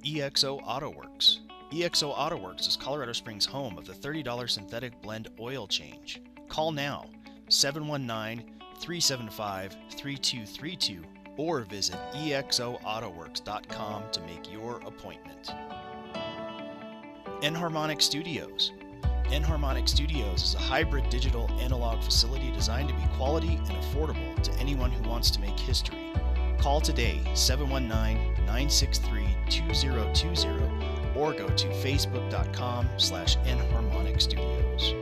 EXO Auto Works. EXO Auto Works is Colorado Springs' home of the $30 synthetic blend oil change. Call now, 719-375-3232, or visit exoautoworks.com to make your appointment. Enharmonic Studios. Enharmonic Studios is a hybrid digital analog facility designed to be quality and affordable to anyone who wants to make history. Call today, 719-963-2020, or go to facebook.com/Enharmonic Studios.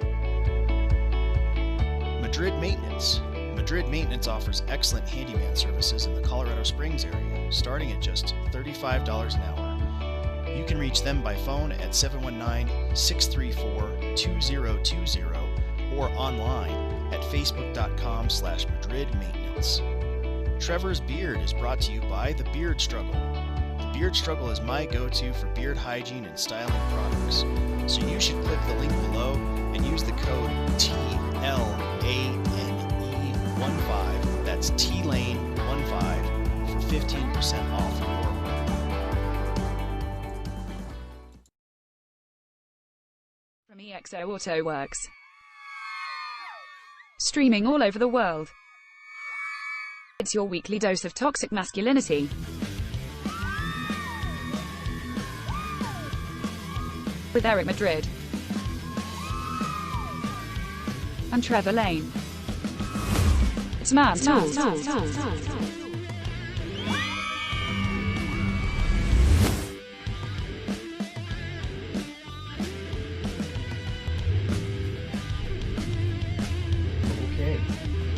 Madrid Maintenance. Madrid Maintenance offers excellent handyman services in the Colorado Springs area, starting at just $35 an hour. You can reach them by phone at 719-634-2020 or online at facebook.com/Madrid Maintenance. Trevor's Beard is brought to you by The Beard Struggle. The Beard Struggle is my go-to for beard hygiene and styling products, so you should click the link below and use the code TLANE15, that's TLANE15, for 15% off your order. From EXO Auto Works. Streaming all over the world. It's your weekly dose of toxic masculinity. With Eric Madrid and Trevor Lane. It's Man Tools.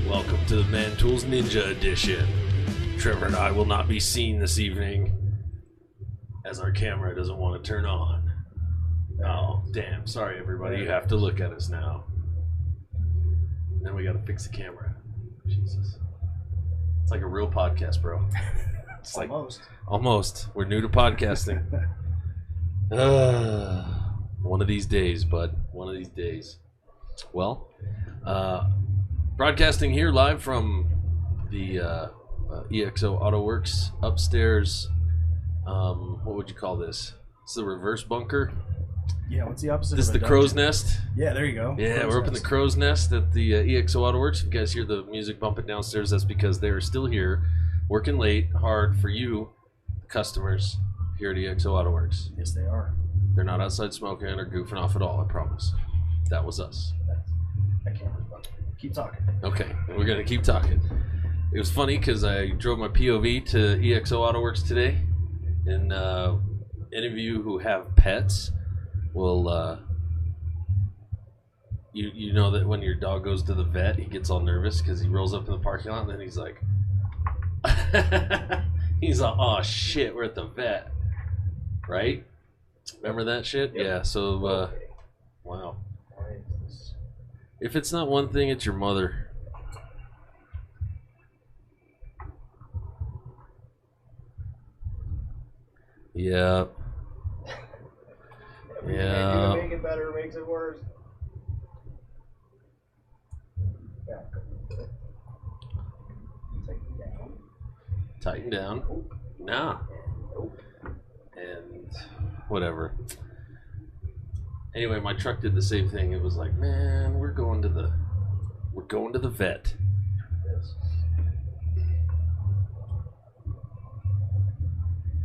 Welcome to the Man Tools Ninja Edition. Trevor and I will not be seen this evening as our camera doesn't want to turn on. Oh, damn. Sorry, everybody. You have to look at us now. And then we got to fix the camera. Jesus. It's like a real podcast, bro. It's Almost. Almost. We're new to podcasting. One of these days, bud. One of these days. Well, broadcasting here live from the EXO Auto Works upstairs. What would you call this? It's the reverse bunker. Yeah, what's the opposite This is of a the crow's dungeon? nest. Yeah, there you go. Yeah, Crow's we're up in the nest. crow's nest at the EXO Auto Works. If you guys hear the music bumping downstairs, that's because they're still here, working late, hard for you, customers, here at EXO Auto Works. Yes, they are. They're not outside smoking or goofing off at all, I promise. That was us. That camera's bugging. Keep talking. Okay, we're going to keep talking. It was funny because I drove my POV to EXO Auto Works today, and any of you who have pets will, you know that when your dog goes to the vet, he gets all nervous because he rolls up in the parking lot, and then he's like, oh shit, we're at the vet, right? Remember that shit? Yep. Yeah, so, wow. If it's not one thing, it's your mother. Yep. Yeah. Make it better makes it worse. Yeah. Tighten down. Nah. And whatever. Anyway, my truck did the same thing. It was like, man, we're going to the vet.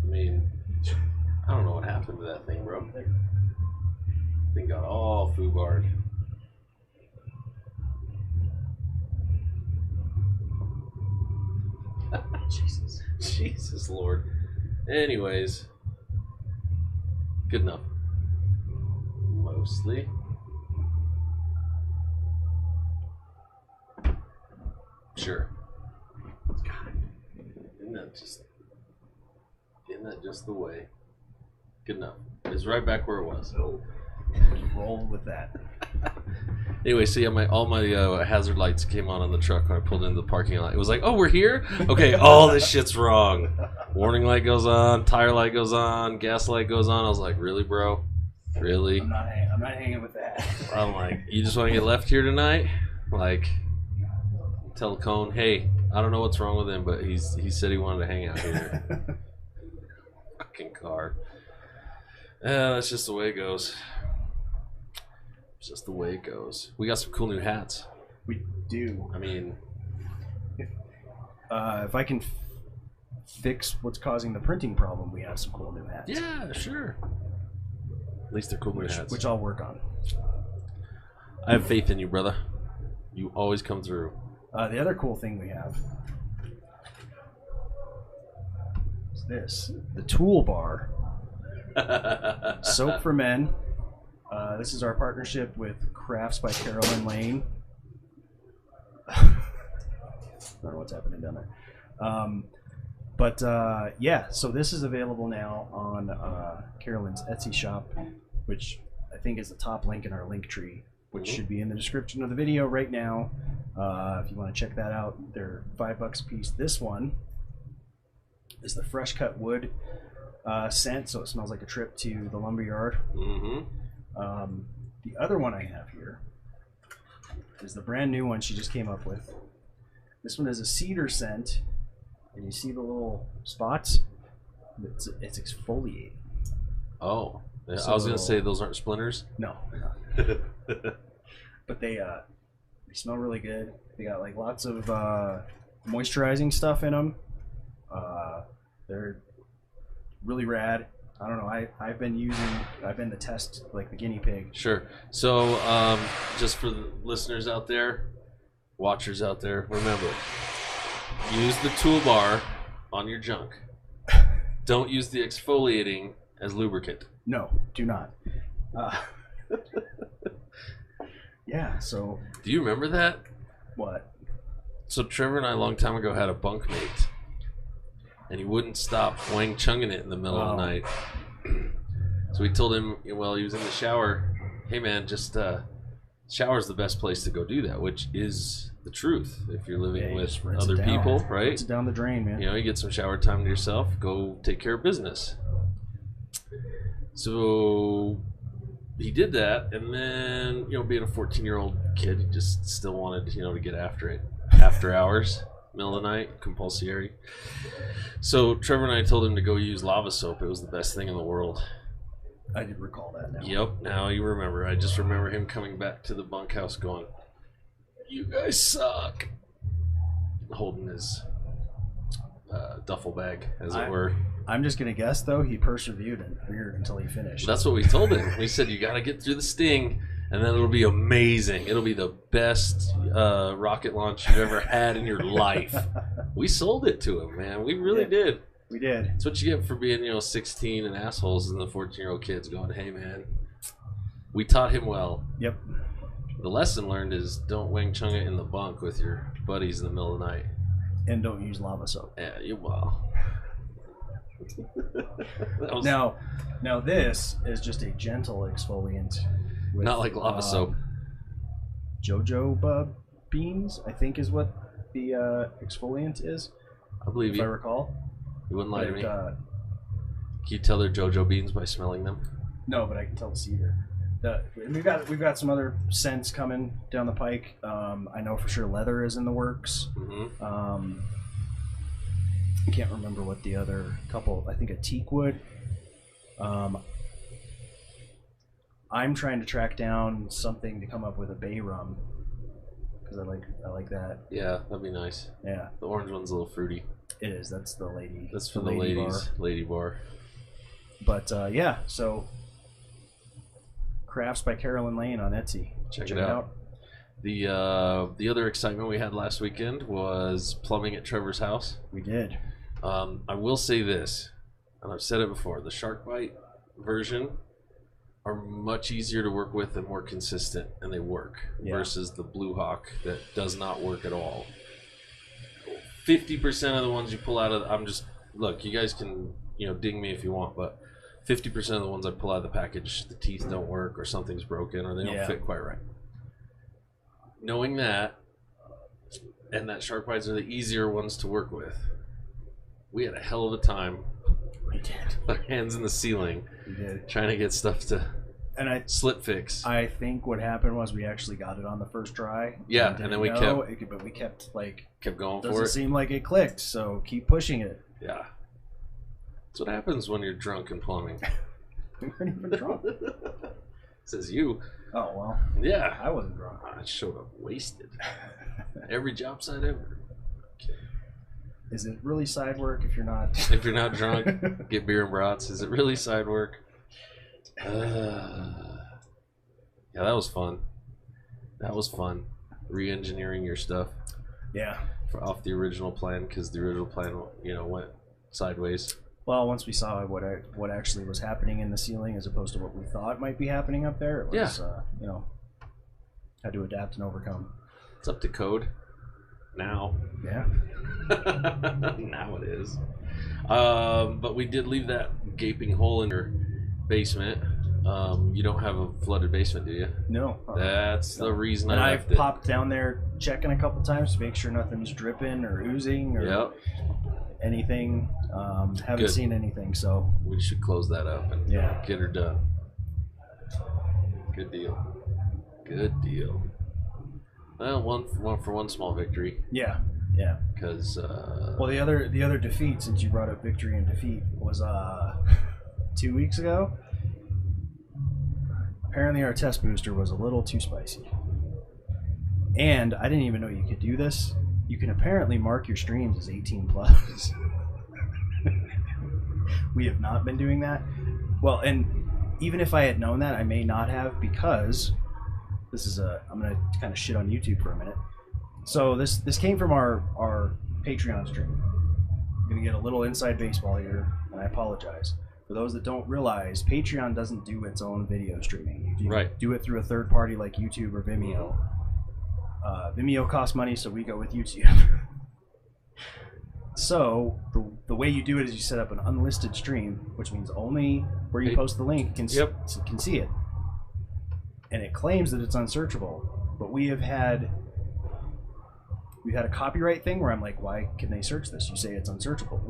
I mean, I don't know what happened to that thing, bro. Thing got all foobarred. Jesus Lord. Anyways, good enough. Mostly. Sure. God, isn't that just the way? Good enough. It's right back where it was. Roll with that. Anyway, so yeah, all my hazard lights came on the truck when I pulled into the parking lot. It was like, oh, we're here? Okay, all this shit's wrong. Warning light goes on, tire light goes on, gas light goes on. I was like, really, bro? Really? I'm not hanging with that. I'm like, you just want to get left here tonight? Like, tell Cone, hey, I don't know what's wrong with him, but he said he wanted to hang out here. Fucking car. Yeah, that's just the way it goes. It's just the way it goes. We got some cool new hats. We do. I mean, if I can fix what's causing the printing problem, we have some cool new hats. yeah, sure. At least they're cool new hats. Which I'll work on. I have faith in you, brother. You always come through. The other cool thing we have is this. The toolbar. Soap for Men. This is our partnership with Crafts by Carolyn Lane. I don't know what's happening down there. Yeah, so this is available now on Carolyn's Etsy shop, which I think is the top link in our link tree, which should be in the description of the video right now. If you want to check that out, they're $5 a piece. This one is the fresh cut wood scent, so it smells like a trip to the lumberyard. The other one I have here is the brand new one she just came up with. This one is a cedar scent, and you see the little spots? It's exfoliating. Oh, yeah, So- I was gonna say those aren't splinters. No, they're not. But they smell really good. They got like lots of moisturizing stuff in them. They're really rad. I don't know. I've been the test, like the guinea pig. Sure. So, just for the listeners out there, watchers out there, remember, use the toolbar on your junk. Don't use the exfoliating as lubricant. No, do not. Yeah. So Do you remember that? what? So Trevor and I a long time ago had a bunkmate, and he wouldn't stop wang chunging it in the middle of the night. So we told him while he was in the shower, "Hey man, just shower's the best place to go do that," which is the truth. If you're living Yeah, you with just rinse other it down. people, right? Rinse it down the drain, man. You know, you get some shower time to yourself. Go take care of business. So he did that, and then being a 14-year-old kid, he just still wanted to get after it. After hours, middle of the night, compulsory. So Trevor and I told him to go use lava soap. It was the best thing in the world. I did recall that now. Yep, now you remember. I just remember him coming back to the bunkhouse going, "You guys suck," holding his duffel bag, as it were. I'm just gonna guess though he persevered until he finished. That's what we told him. We said, "You got to get through the sting, and then it'll be amazing. It'll be the best rocket launch you've ever had in your life." We sold it to him, man. We really did. We did. That's what you get for being 16 and assholes, and the 14-year-old kids going, "Hey man." We taught him well. Yep. The lesson learned is don't wang chung it in the bunk with your buddies in the middle of the night. And don't use lava soap. Yeah, you well. Now this is just a gentle exfoliant. With, Not like lava soap. Jojoba beans, I think, is what the exfoliant is. I believe If I you. recall. You wouldn't lie to But, me. Can you tell they're JoJo beans by smelling them? no, but I can tell the cedar. We've got some other scents coming down the pike. I know for sure leather is in the works. Mm-hmm. I can't remember what the other couple. I think a teak wood. I'm trying to track down something to come up with a bay rum because I like that. Yeah, that'd be nice. Yeah, The orange one's a little fruity. it is. That's the lady. That's for the lady ladies. bar. Lady bar. But yeah, so Crafts by Carolyn Lane on Etsy. Check it out. The other excitement we had last weekend was plumbing at Trevor's house. We did. I will say this, and I've said it before: the shark bite version are much easier to work with and more consistent, and they work versus the Blue Hawk that does not work at all. 50% of the ones you pull out of, look, you guys can ding me if you want, but 50% of the ones I pull out of the package, the teeth don't work, or something's broken, or they don't fit quite right. Knowing that, and that shark bites are the easier ones to work with, we had a hell of a time. We did. Our hands in the ceiling, We did. trying to get stuff to And slip fix. I think what happened was we actually got it on the first try. Yeah, and then we kept going doesn't for it. seem like it clicked, so keep pushing it. Yeah, that's what happens when you're drunk and plumbing. We weren't even drunk. Says you. Oh, well. Yeah. I wasn't drunk. I showed up wasted. Every job site ever. Okay. Is it really side work if you're not? If you're not drunk, get beer and brats. Is it really side work? Yeah, that was fun. That was fun. Re-engineering your stuff. Yeah. Off the original plan, because the original plan, went sideways. Well, once we saw what actually was happening in the ceiling as opposed to what we thought might be happening up there, it was, had to adapt and overcome. It's up to code now. Yeah. Now it is. But we did leave that gaping hole in your basement. You don't have a flooded basement, do you? No. That's the reason and I I've left it. popped down there checking a couple times to make sure nothing's dripping or oozing or anything. Haven't Good. seen anything, so We should close that up and get her done. Good deal. Good deal. Well, one small victory. yeah. Because Well, the other defeat, since you brought up victory and defeat, was 2 weeks ago. Apparently, our test booster was a little too spicy, and I didn't even know you could do this. You can apparently mark your streams as 18 plus. We have not been doing that. Well, and even if I had known that, I may not have, because this is I'm gonna kind of shit on YouTube for a minute. So this came from our Patreon stream. I'm gonna get a little inside baseball here, and I apologize. For those that don't realize, Patreon doesn't do its own video streaming. You do it through a third party like YouTube or Vimeo. Vimeo costs money, so we go with YouTube. So the way you do it is you set up an unlisted stream, which means only where you post the link can see it. And it claims that it's unsearchable, but we've had a copyright thing where I'm like, why can they search this? You say it's unsearchable.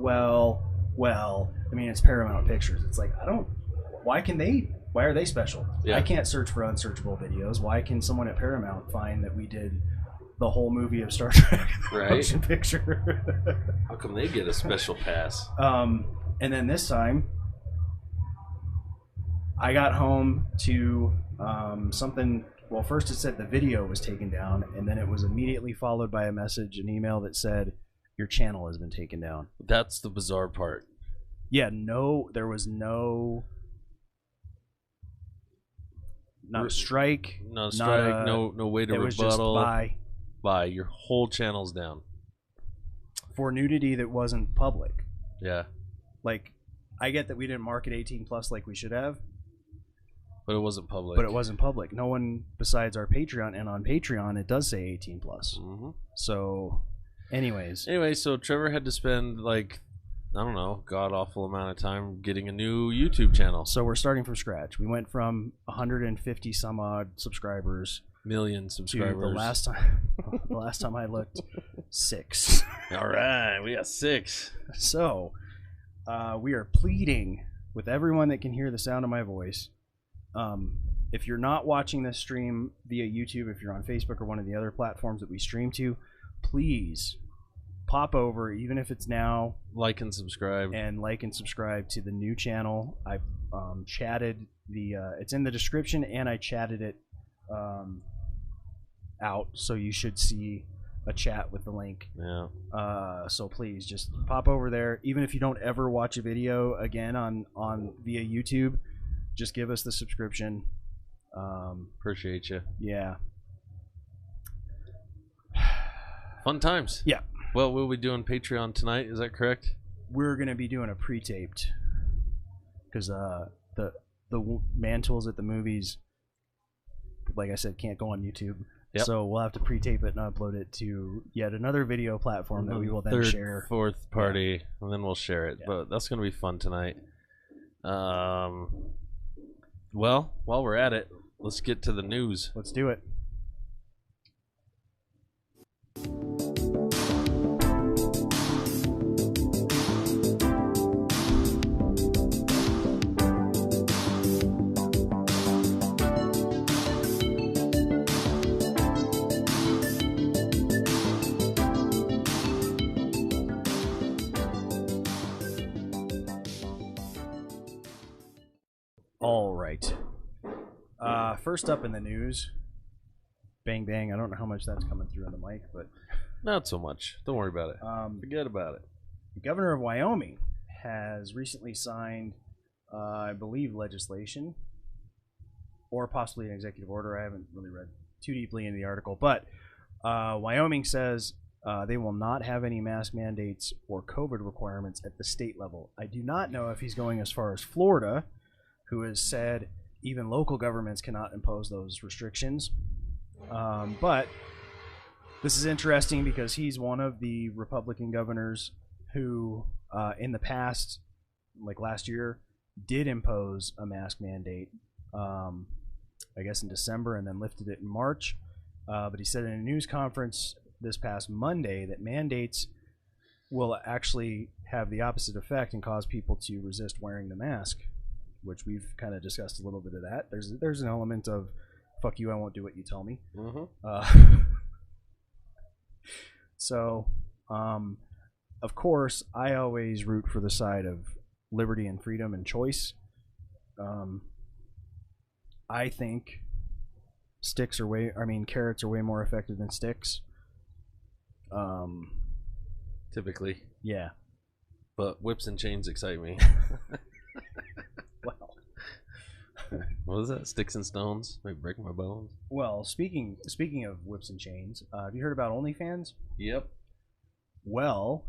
Well, I mean, it's Paramount Pictures. It's like, why are they special? Yeah. I can't search for unsearchable videos. Why can someone at Paramount find that we did the whole movie of Star Trek motion picture? How come they get a special pass? And then this time, I got home to something. Well, first it said the video was taken down, and then it was immediately followed by an email that said, your channel has been taken down. That's the bizarre part. Yeah, there was not a strike. No strike, no way to rebuttal. It was just bye. Your whole channel's down. For nudity that wasn't public. Yeah. Like, I get that we didn't mark it 18 plus like we should have. But it wasn't public. No one besides our Patreon, and on Patreon it does say 18 plus. Mm-hmm. So, Anyway, so Trevor had to spend god awful amount of time getting a new YouTube channel. So we're starting from scratch. We went from 150 some odd subscribers, million subscribers. To the last time I looked, 6. All right, we got 6. So we are pleading with everyone that can hear the sound of my voice. If you're not watching this stream via YouTube, if you're on Facebook or one of the other platforms that we stream to, please pop over, even if it's now, like and subscribe to the new channel. I chatted it's in the description, and I chatted it out, so you should see a chat with the link. So please just pop over there, even if you don't ever watch a video again on via YouTube. Just give us the subscription. Appreciate you. Yeah. Fun times. Yeah. Well, we'll be doing Patreon tonight. Is that correct? We're gonna be doing a pre-taped, because the man tools at the movies, like I said, can't go on YouTube. Yep. So we'll have to pre-tape it and upload it to yet another video platform that we will then share. Fourth party, and then we'll share it. Yeah. But that's gonna be fun tonight. Well, while we're at it, let's get to the news. Let's do it. All right. First up in the news, bang bang. I don't know how much that's coming through on the mic, but Not so much. Don't worry about it. Forget about it. the governor of Wyoming has recently signed, I believe, legislation or possibly an executive order. I haven't really read too deeply into the article, but Wyoming says they will not have any mask mandates or COVID requirements at the state level. I do not know if he's going as far as Florida, who has said even local governments cannot impose those restrictions. But this is interesting because he's one of the Republican governors who, in the past, like last year, did impose a mask mandate, I guess in December, and then lifted it in March. But he said in a news conference this past Monday that mandates will actually have the opposite effect and cause people to resist wearing the mask, which we've kind of discussed a little bit of that. There's an element of, fuck you, I won't do what you tell me. So, of course, I always root for the side of liberty and freedom and choice. I think carrots are way more effective than sticks. Typically. Yeah. But whips and chains excite me. Well, What was that? Sticks and stones? Might break my bones. well, speaking of whips and chains, have you heard about OnlyFans? Yep. Well,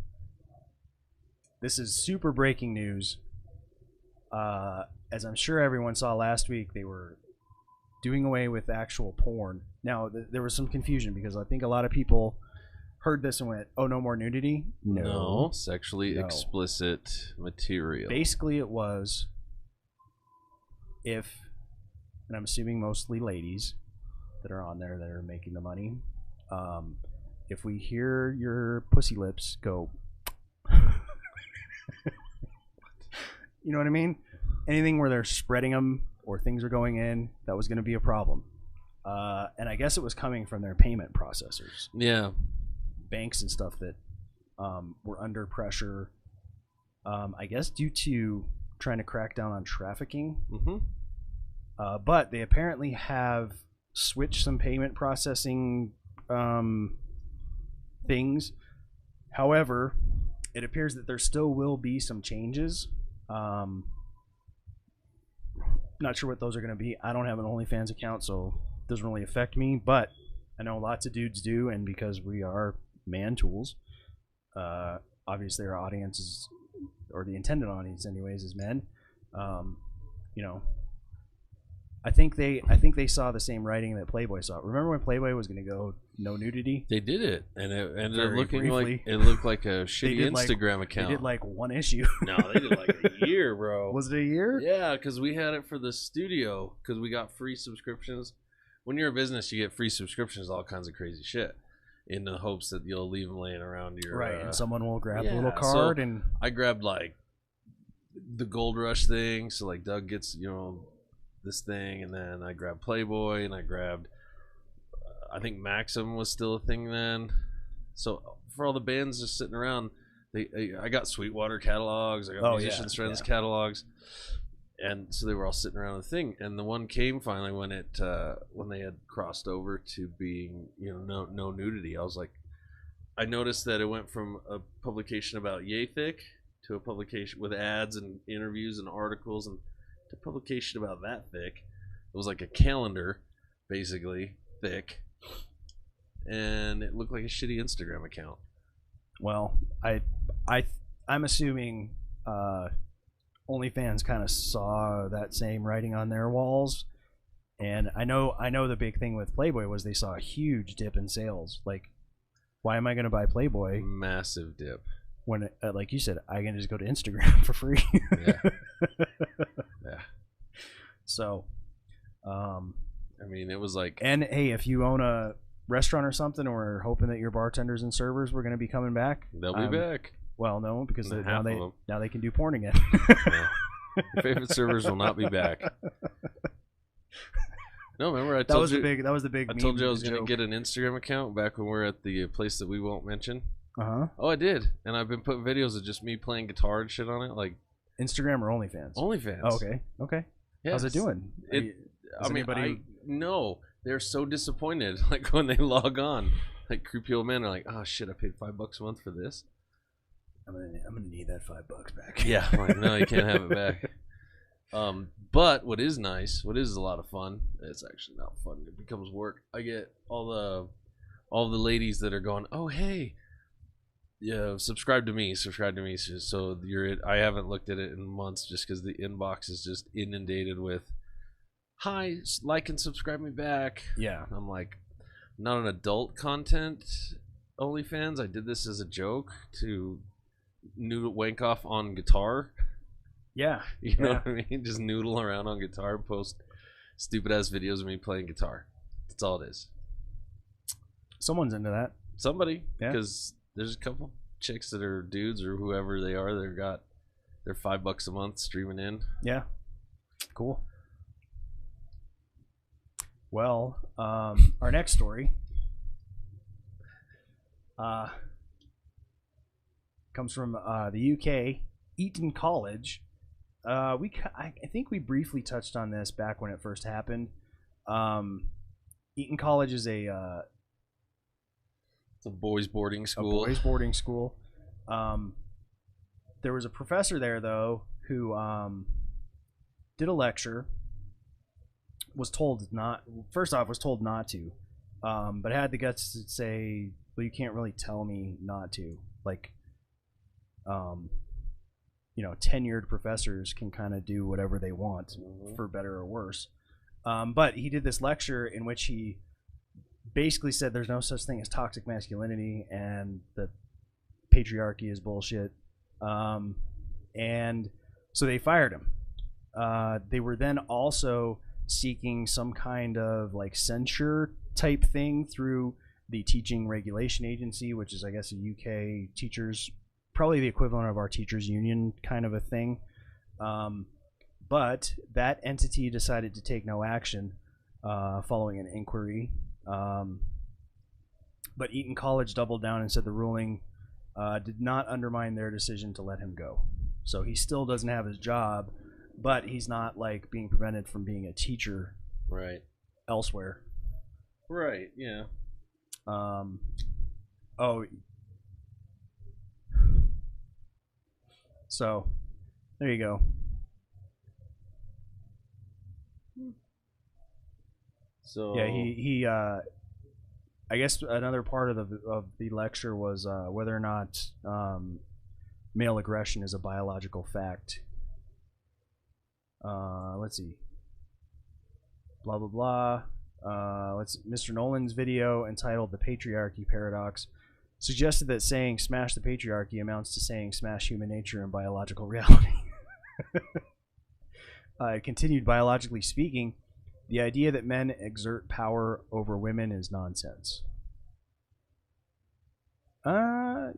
this is super breaking news. As I'm sure everyone saw last week, they were doing away with actual porn. Now, there was some confusion because I think a lot of people heard this and went, oh, no more nudity? No. Sexually No. explicit material. Basically, it was if, and I'm assuming mostly ladies that are on there that are making the money, if we hear your pussy lips go, you know what I mean? Anything where they're spreading them or things are going in, that was going to be a problem. And I guess it was coming from their payment processors. Yeah. Banks and stuff that were under pressure, I guess due to trying to crack down on trafficking. But they apparently have switched some payment processing things. However, it appears that there still will be some changes. Not sure what those are going to be. I don't have an OnlyFans account, so it doesn't really affect me, but I know lots of dudes do, and because we are man tools, obviously our audience is, or the intended audience anyways, is men. You know, I think they saw the same writing that Playboy saw. Remember when Playboy was going to go no nudity? They did it, and it ended up Very looking briefly. like it looked like a shitty did like- Instagram account. They did like one issue. No, they did like a year, bro. Was it a year? Yeah, because we had it for the studio because we got free subscriptions. When you're a business, you get free subscriptions to all kinds of crazy shit in the hopes that you'll leave them laying around your Right, and someone will grab yeah, a little card so and I grabbed like the Gold Rush thing, so like Doug gets this thing, and then I grabbed Playboy, and I grabbed I think Maxim was still a thing then. So for all the bands just sitting around, I got Sweetwater catalogs, I got Musicians Friends catalogs, and so they were all sitting around the thing. And the one came finally when they had crossed over to being no nudity. I was like, I noticed that it went from a publication about yay thick to a publication with ads and interviews and articles, and to publication about that thick. It was like a calendar, basically thick, and it looked like a shitty Instagram account. well, I'm assuming OnlyFans kind of saw that same writing on their walls, and I know the big thing with Playboy was they saw a huge dip in sales. Like, why am I going to buy Playboy? Massive dip. When, like you said, I can just go to Instagram for free. Yeah. Yeah. So, I mean, it was like, and hey, if you own a restaurant or something, or are hoping that your bartenders and servers were going to be coming back, they'll be back. Well, no, because And now half of they can do porn again. Yeah. Your favorite servers will not be back. No, remember I told you that was the big. I told you I was going to get an Instagram account back when we were at the place that we won't mention. Oh, I did, and I've been putting videos of just me playing guitar and shit on it, like Instagram or OnlyFans. OnlyFans. Oh, okay. How's it doing? No, they're so disappointed. Like when they log on, like creepy old men are like, "Oh shit, I paid $5 a month for this. I'm gonna need that $5 back." Yeah, I'm like, no, you can't have it back. But what is nice, what is a lot of fun, it's actually not fun. It becomes work. I get all the ladies that are going, "Oh hey, yeah, subscribe to me." So I haven't looked at it in months just because the inbox is just inundated with, "Hi, like and subscribe me back." Yeah. I'm like, not an adult content OnlyFans. I did this as a joke to noodle wank off on guitar. Yeah. You know what I mean? Just noodle around on guitar, post stupid ass videos of me playing guitar. That's all it is. Someone's into that. Somebody, because there's a couple chicks that are dudes or whoever they are that got their $5 a month streaming in. Yeah. Cool. Well, our next story comes from the UK, Eton College. I think we briefly touched on this back when it first happened. Eton College is it's a boys' boarding school. There was a professor there, though, who did a lecture. Was told not to, but had the guts to say, "Well, you can't really tell me not to." Like, tenured professors can kind of do whatever they want, for better or worse. But he did this lecture in which he basically said there's no such thing as toxic masculinity and that patriarchy is bullshit. And so they fired him. They were then also seeking some kind of like censure type thing through the Teaching Regulation Agency, which is, I guess, a UK teachers, probably the equivalent of our teachers union kind of a thing. But that entity decided to take no action following an inquiry. But Eton College doubled down and said the ruling did not undermine their decision to let him go. So he still doesn't have his job, but he's not like being prevented from being a teacher elsewhere. Right, yeah. So there you go. So yeah, he I guess another part of the lecture was whether or not male aggression is a biological fact. Let's see. Blah blah blah. Mr. Nolan's video entitled "The Patriarchy Paradox" suggested that saying "smash the patriarchy" amounts to saying "smash human nature and biological reality." It continued, biologically speaking, the idea that men exert power over women is nonsense. Women.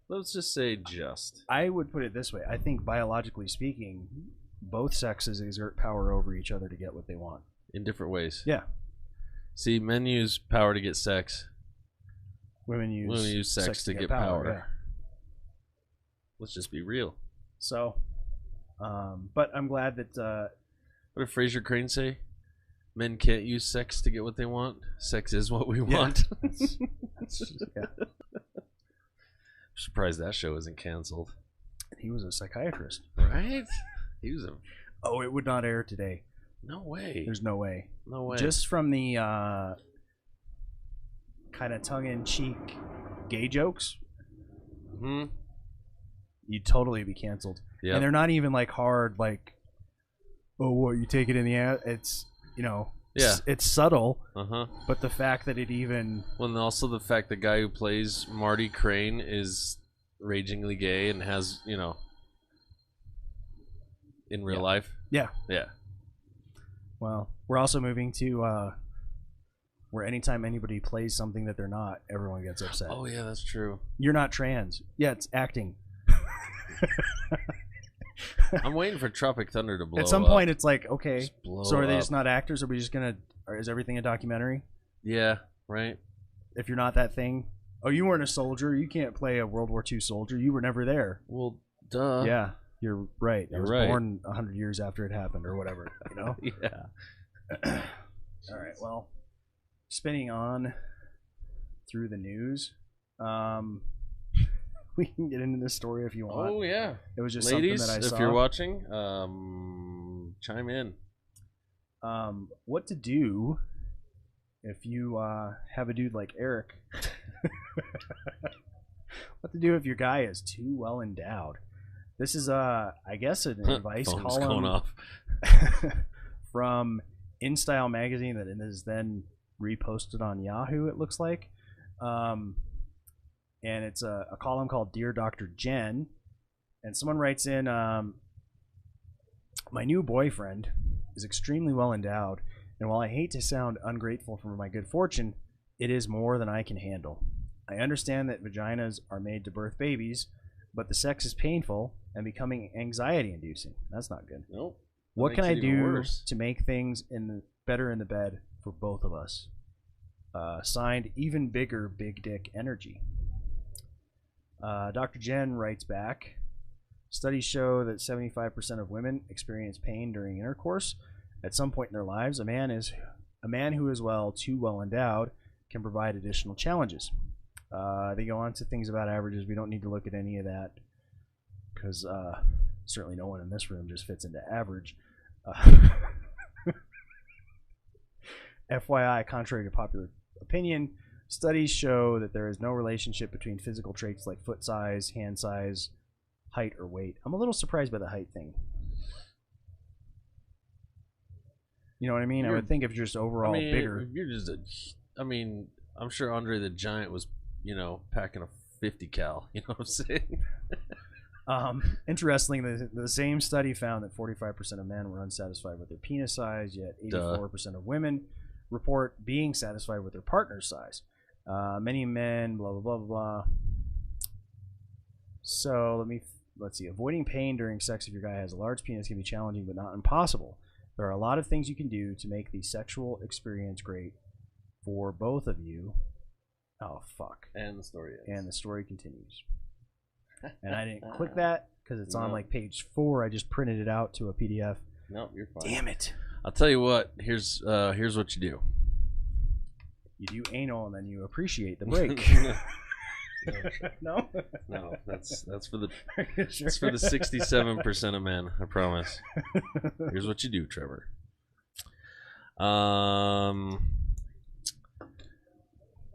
Let's just say just. I would put it this way. I think biologically speaking, both sexes exert power over each other to get what they want. In different ways. Yeah. See, men use power to get sex. Women use sex to get power. Yeah. Let's just be real. So, but I'm glad that... what did Fraser Crane say? Men can't use sex to get what they want. Sex is what we want. Yeah. I'm surprised that show isn't canceled. He was a psychiatrist. Right? He was a... Oh, it would not air today. No way. There's no way. No way. Just from the kind of tongue-in-cheek gay jokes, you'd totally be canceled. Yep. And they're not even like hard, like, oh, what, you take it in the ass? It's, it's subtle. But the fact that it even... Well, and also the fact the guy who plays Marty Crane is ragingly gay and has, in real life. Yeah. Yeah. Well, we're also moving to where anytime anybody plays something that they're not, everyone gets upset. Oh, yeah, that's true. You're not trans. Yeah, it's acting. I'm waiting for Tropic Thunder to blow up. At some point, it's like, okay, so are they up. just not actors? Are we just going to... Is everything a documentary? Yeah, right. If you're not that thing. Oh, you weren't a soldier. You can't play a World War II soldier. You were never there. Well, duh. Yeah. You're right. I You're was right. born 100 years after it happened, or whatever. You know. Yeah. All right. Well, spinning on through the news. We can get into this story if you want. Oh yeah. It was just Ladies, something that I saw. if you're watching, chime in. What to do if you have a dude like Eric? What to do if your guy is too well endowed? This is I guess an advice Phone's column going off. from InStyle magazine that is then reposted on Yahoo, it looks like. And it's a column called Dear Dr. Jen. And someone writes in, my new boyfriend is extremely well endowed, and while I hate to sound ungrateful for my good fortune, it is more than I can handle. I understand that vaginas are made to birth babies, but the sex is painful and becoming anxiety-inducing. That's not good. Nope. What can I do worse. to make things better in the bed for both of us? Signed, Even Bigger Big Dick Energy. Dr. Jen writes back, studies show that 75% of women experience pain during intercourse at some point in their lives. A man who is too well endowed can provide additional challenges. They go on to things about averages. We don't need to look at any of that because certainly no one in this room just fits into average. FYI, contrary to popular opinion, studies show that there is no relationship between physical traits like foot size, hand size, height, or weight. I'm a little surprised by the height thing. You know what I mean? I would think if you're just overall bigger. If you're just I'm sure Andre the Giant was, packing a 50 cal. You know what I'm saying? Interestingly, the same study found that 45% of men were unsatisfied with their penis size, yet 84% of women report being satisfied with their partner's size. Many men, blah, blah, blah, blah, blah. So let's see. Avoiding pain during sex if your guy has a large penis can be challenging, but not impossible. There are a lot of things you can do to make the sexual experience great for both of you. Oh, fuck. And the story ends. And the story continues. And I didn't click that because it's on like page 4. I just printed it out to a PDF. No, you're fine. Damn it. I'll tell you what. Here's what you do. You do anal and then you appreciate the break. No? No, that's for the Sure. that's for the 67% of men. I promise. Here's what you do, Trevor.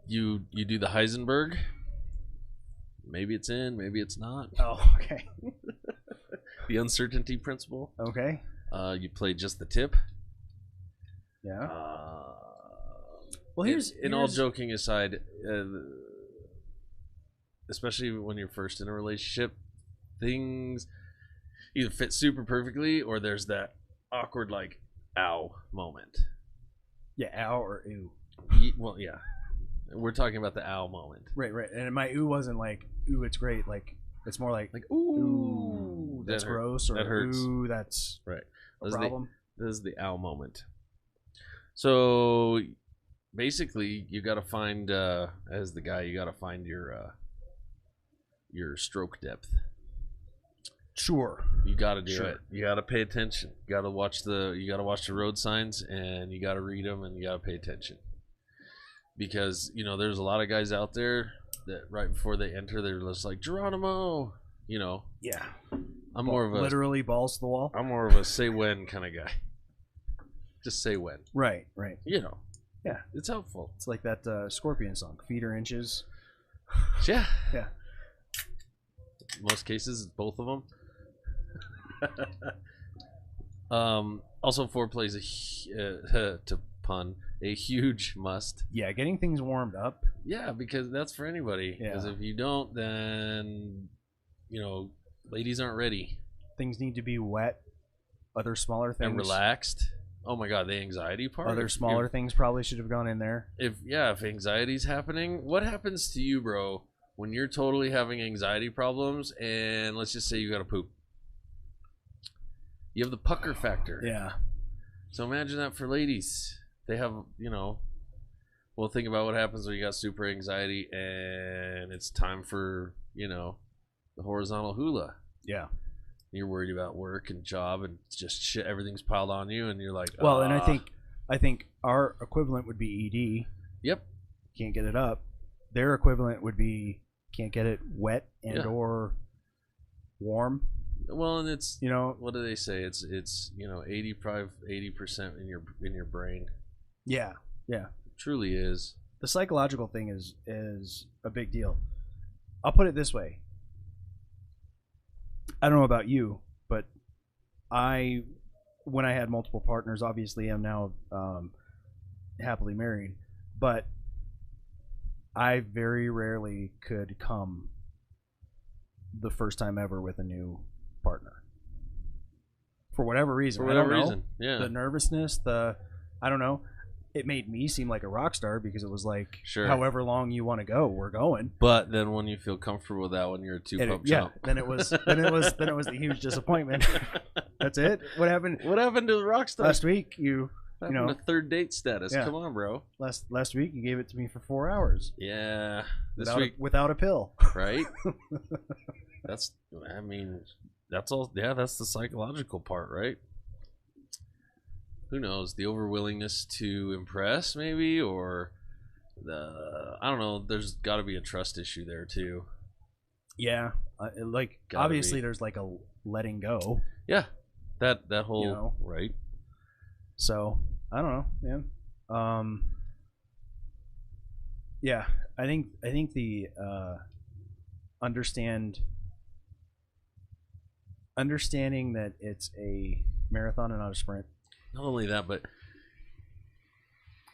You do the Heisenberg. Maybe it's in, maybe it's not. Oh, okay. The uncertainty principle. Okay. You play just the tip. Yeah. Well, here's all joking aside, especially when you're first in a relationship, things either fit super perfectly or there's that awkward like ow moment. Yeah, ow or ooh. Well, yeah. We're talking about the ow moment. Right. And my ooh wasn't like ooh, it's great. Like it's more like ooh, that's gross, or that hurts. Ooh, that's right. a problem. This is the ow moment. So basically, you got to find as the guy, you got to find your stroke depth. Sure. You got to do it. You got to pay attention. You got to watch the road signs, and you got to read them, and you got to pay attention. Because, there's a lot of guys out there that right before they enter, they're just like, Geronimo, Yeah. I'm more of a literally balls to the wall. I'm more of a say when kind of guy. Just say when. Right. Yeah. It's helpful. It's like that Scorpion song, Feet or Inches. Yeah. Yeah. In most cases, it's both of them. Also, foreplay is a huge must. Yeah, getting things warmed up. Yeah, because that's for anybody. Because if you don't, then ladies aren't ready. Things need to be wet. Other smaller things and relaxed. Oh my god, the anxiety part. Other smaller things probably should have gone in there. If anxiety's happening, what happens to you, bro, when you're totally having anxiety problems and let's just say you gotta poop? You have the pucker factor. Yeah. So imagine that for ladies. They have, well, think about what happens when you got super anxiety and it's time for, the horizontal hula. Yeah. You're worried about work and job and just shit. Everything's piled on you, and you're like, well, and I think our equivalent would be ED. Yep. Can't get it up. Their equivalent would be can't get it wet and or warm. Well, and it's, you know, what do they say? It's 80% in your brain. Yeah. Yeah. It truly is. The psychological thing is a big deal. I'll put it this way. I don't know about you, but when I had multiple partners, obviously I'm now happily married, but I very rarely could come the first time ever with a new partner. For whatever reason. For whatever reason. Yeah. The nervousness, I don't know. It made me seem like a rock star because it was like, sure, however long you want to go, we're going. But then when you feel comfortable with that, when you're a two-pump chump, then it was the huge disappointment. That's it. What happened? What happened to the rock star last week? You know, the third date status. Yeah. Come on, bro. Last week you gave it to me for 4 hours. Yeah. This week without a pill. Right. That's all. Yeah, that's the psychological part, right? Who knows? The overwillingness to impress, maybe, or I don't know. There's got to be a trust issue there too. Yeah, obviously there's like a letting go. Yeah, that whole right. So I don't know, man. Yeah, I think the understanding that it's a marathon and not a sprint. Not only that, but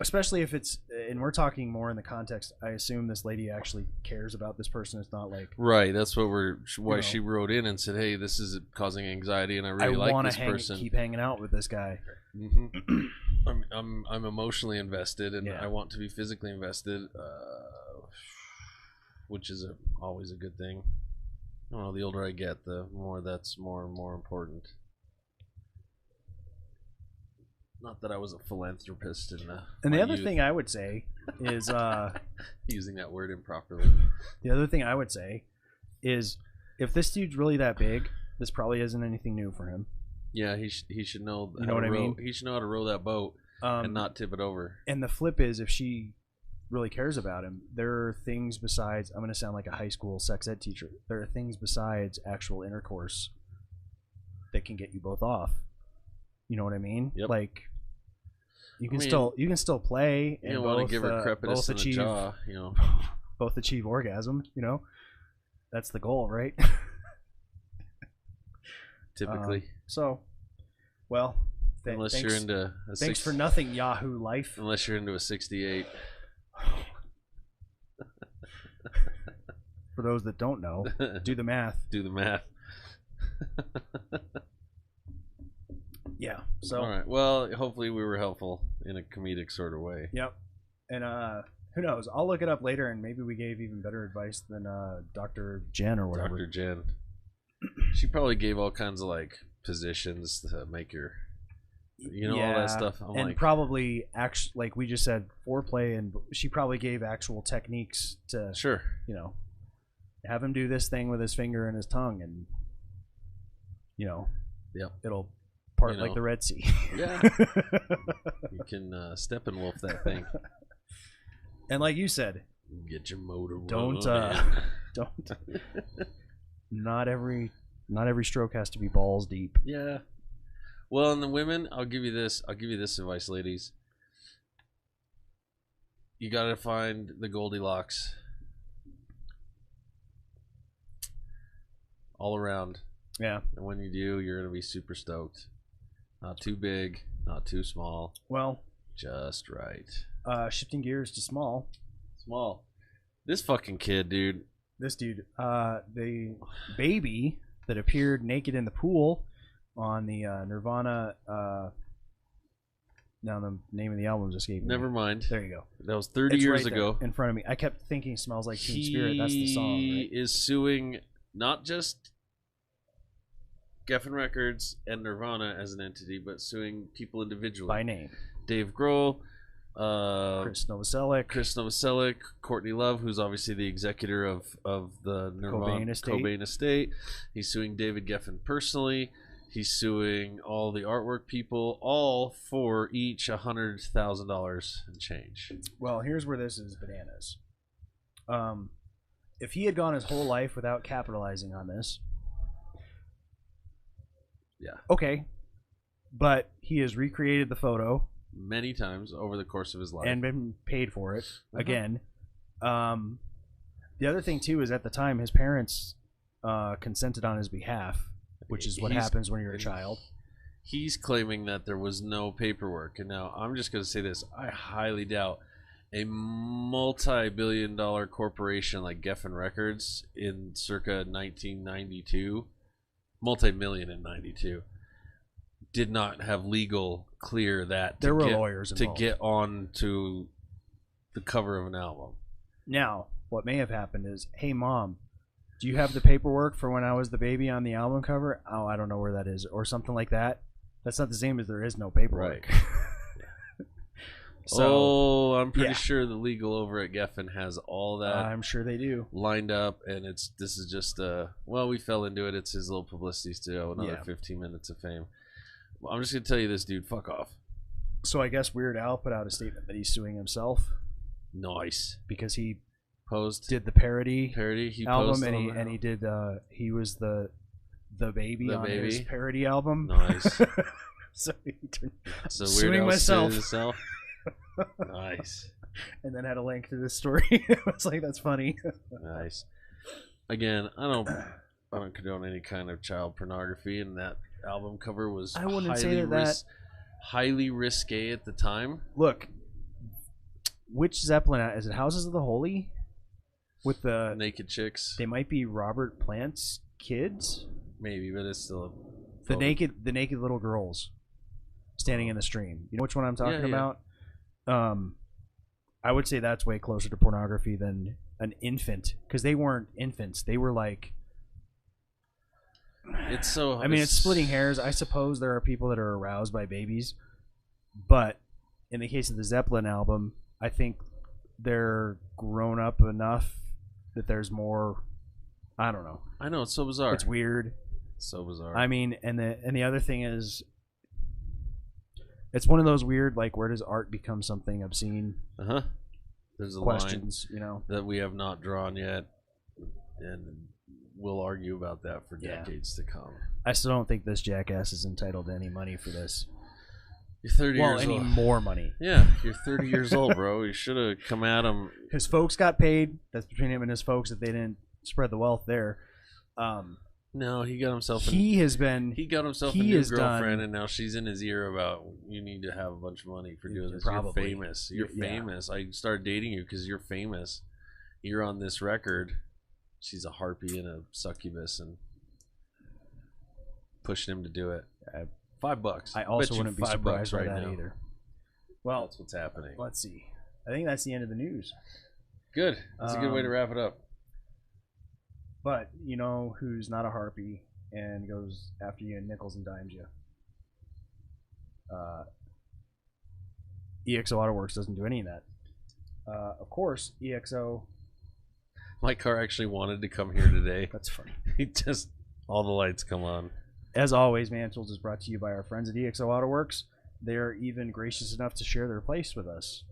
especially if it's, and we're talking more in the context, I assume this lady actually cares about this person. It's not like, right. That's why she wrote in and said, "Hey, this is causing anxiety, and I really like this person. Keep hanging out with this guy." Mm-hmm. I'm emotionally invested, and I want to be physically invested, which is always a good thing. I don't know. The older I get, the more that's more and more important. Not that I was a philanthropist and the other thing I would say is using that word improperly. The other thing I would say is if this dude's really that big, this probably isn't anything new for him. Yeah, he should know. You know what I mean? He should know how to row that boat and not tip it over. And the flip is, if she really cares about him, there are things besides. I'm going to sound like a high school sex ed teacher. There are things besides actual intercourse that can get you both off. You know what I mean? Yep. Like you can still play and both give her both achieve, jaw, you know. Both achieve orgasm, you know. That's the goal, right? Typically. Unless you're into thanks for nothing, Yahoo Life. Unless you're into a 68. For those that don't know, do the math. Do the math. Yeah. So all right. Well, hopefully we were helpful in a comedic sort of way. Yep. And who knows? I'll look it up later, and maybe we gave even better advice than Dr. Jen or whatever. Dr. Jen. She probably gave all kinds of like positions to make your, all that stuff. And probably actually, like we just said, foreplay, and she probably gave actual techniques to have him do this thing with his finger and his tongue, and it'll part like the Red Sea. Yeah. You can Steppenwolf that thing. And like you said, get your motor don't not every stroke has to be balls deep. Yeah. Well, and the women, I'll give you this advice, ladies. You got to find the Goldilocks all around. Yeah. And when you do, you're going to be super stoked. Not too big, not too small. Well, just right. Shifting gears to small. This fucking kid, dude. This dude, the baby that appeared naked in the pool on the Nirvana. Now the name of the album just escaped me. Never mind. There you go. That was 30 years ago. In front of me. I kept thinking "Smells Like Teen Spirit." That's the song. Right? He is suing not just Geffen Records and Nirvana as an entity, but suing people individually. By name. Dave Grohl, Chris Novoselic, Courtney Love, who's obviously the executor of the Cobain estate. He's suing David Geffen personally. He's suing all the artwork people, all for each $100,000 and change. Well, here's where this is bananas. If he had gone his whole life without capitalizing on this, yeah, okay, but he has recreated the photo many times over the course of his life and been paid for it again. The other thing too is at the time his parents consented on his behalf, which is what happens when you're a child. He's claiming that there was no paperwork, and now I'm just going to say this: I highly doubt a multi-billion-dollar corporation like Geffen Records in circa 1992, multi-million in 92, did not have legal clear that there were lawyers involved to get on to the cover of an album. Now, what may have happened is, hey, Mom, do you have the paperwork for when I was the baby on the album cover? Oh, I don't know where that is, or something like that. That's not the same as there is no paperwork. Right. So, I'm pretty sure the legal over at Geffen has all that. I'm sure they do. Lined up, and this is just we fell into it. It's his little publicity studio, another 15 minutes of fame. Well, I'm just gonna tell you this, dude. Fuck off. So I guess Weird Al put out a statement that he's suing himself. Nice, because he did the parody he album, and he did he was the baby on his parody album. Nice. So he turned suing myself. Nice. And then had a link to this story. I was like, that's funny. Nice. Again, I don't condone any kind of child pornography, and that album cover was highly risque at the time. Look, which Zeppelin is it? Houses of the Holy with the naked chicks. They might be Robert Plant's kids. Maybe, but it's still the naked little girls standing in the stream. You know which one I'm talking about? I would say that's way closer to pornography than an infant, because they weren't infants. They were like, it's splitting hairs. I suppose there are people that are aroused by babies, but in the case of the Zeppelin album, I think they're grown up enough that there's more. I don't know. I know, it's so bizarre. It's weird. So bizarre. I mean, and the other thing is, it's one of those weird, like, where does art become something obscene? There's a questions, line that we have not drawn yet, and we'll argue about that for decades to come. I still don't think this jackass is entitled to any money for this. You're 30 years old. Any more money. Yeah, you're 30 years old, bro. You should have come at him. His folks got paid. That's between him and his folks if they didn't spread the wealth there. No, he got himself. He got himself a new girlfriend, and now she's in his ear about you need to have a bunch of money for doing this. Probably. You're famous. You're famous. I started dating you because you're famous. You're on this record. She's a harpy and a succubus, and pushing him to do it. $5. I also wouldn't be surprised by that either. Well, that's what's happening. Let's see. I think that's the end of the news. Good. That's a good way to wrap it up. But you know who's not a harpy and goes after you and nickels and dimes you? EXO AutoWorks doesn't do any of that. Of course, EXO. My car actually wanted to come here today. That's funny. All the lights come on. As always, Man Tools is brought to you by our friends at EXO AutoWorks. They're even gracious enough to share their place with us.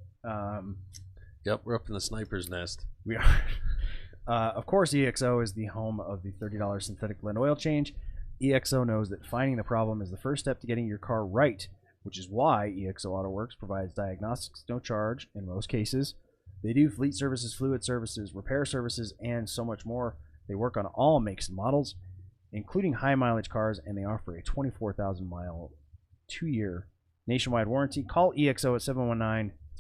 Yep, we're up in the sniper's nest. We are. Of course, EXO is the home of the $30 synthetic blend oil change. EXO knows that finding the problem is the first step to getting your car right, which is why EXO AutoWorks provides diagnostics no charge in most cases. They do fleet services, fluid services, repair services, and so much more. They work on all makes and models, including high mileage cars, and they offer a 24,000 mile 2-year nationwide warranty. Call EXO at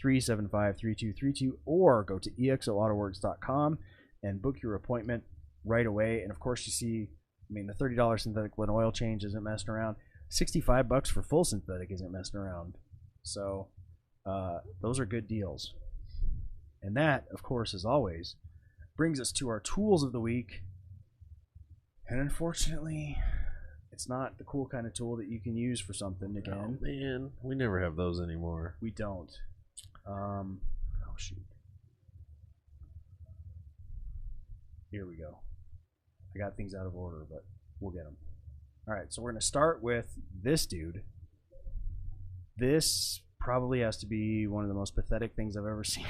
719-375-3232 or go to exoautoworks.com and book your appointment right away. And of course, you see, the $30 synthetic blend oil change isn't messing around. $65 for full synthetic isn't messing around. So those are good deals. And that, of course, as always, brings us to our tools of the week. And unfortunately, it's not the cool kind of tool that you can use for something again. Oh, man, we never have those anymore. We don't. Oh shoot. Here we go. I got things out of order, but we'll get them. All right, so we're going to start with this dude. This probably has to be one of the most pathetic things I've ever seen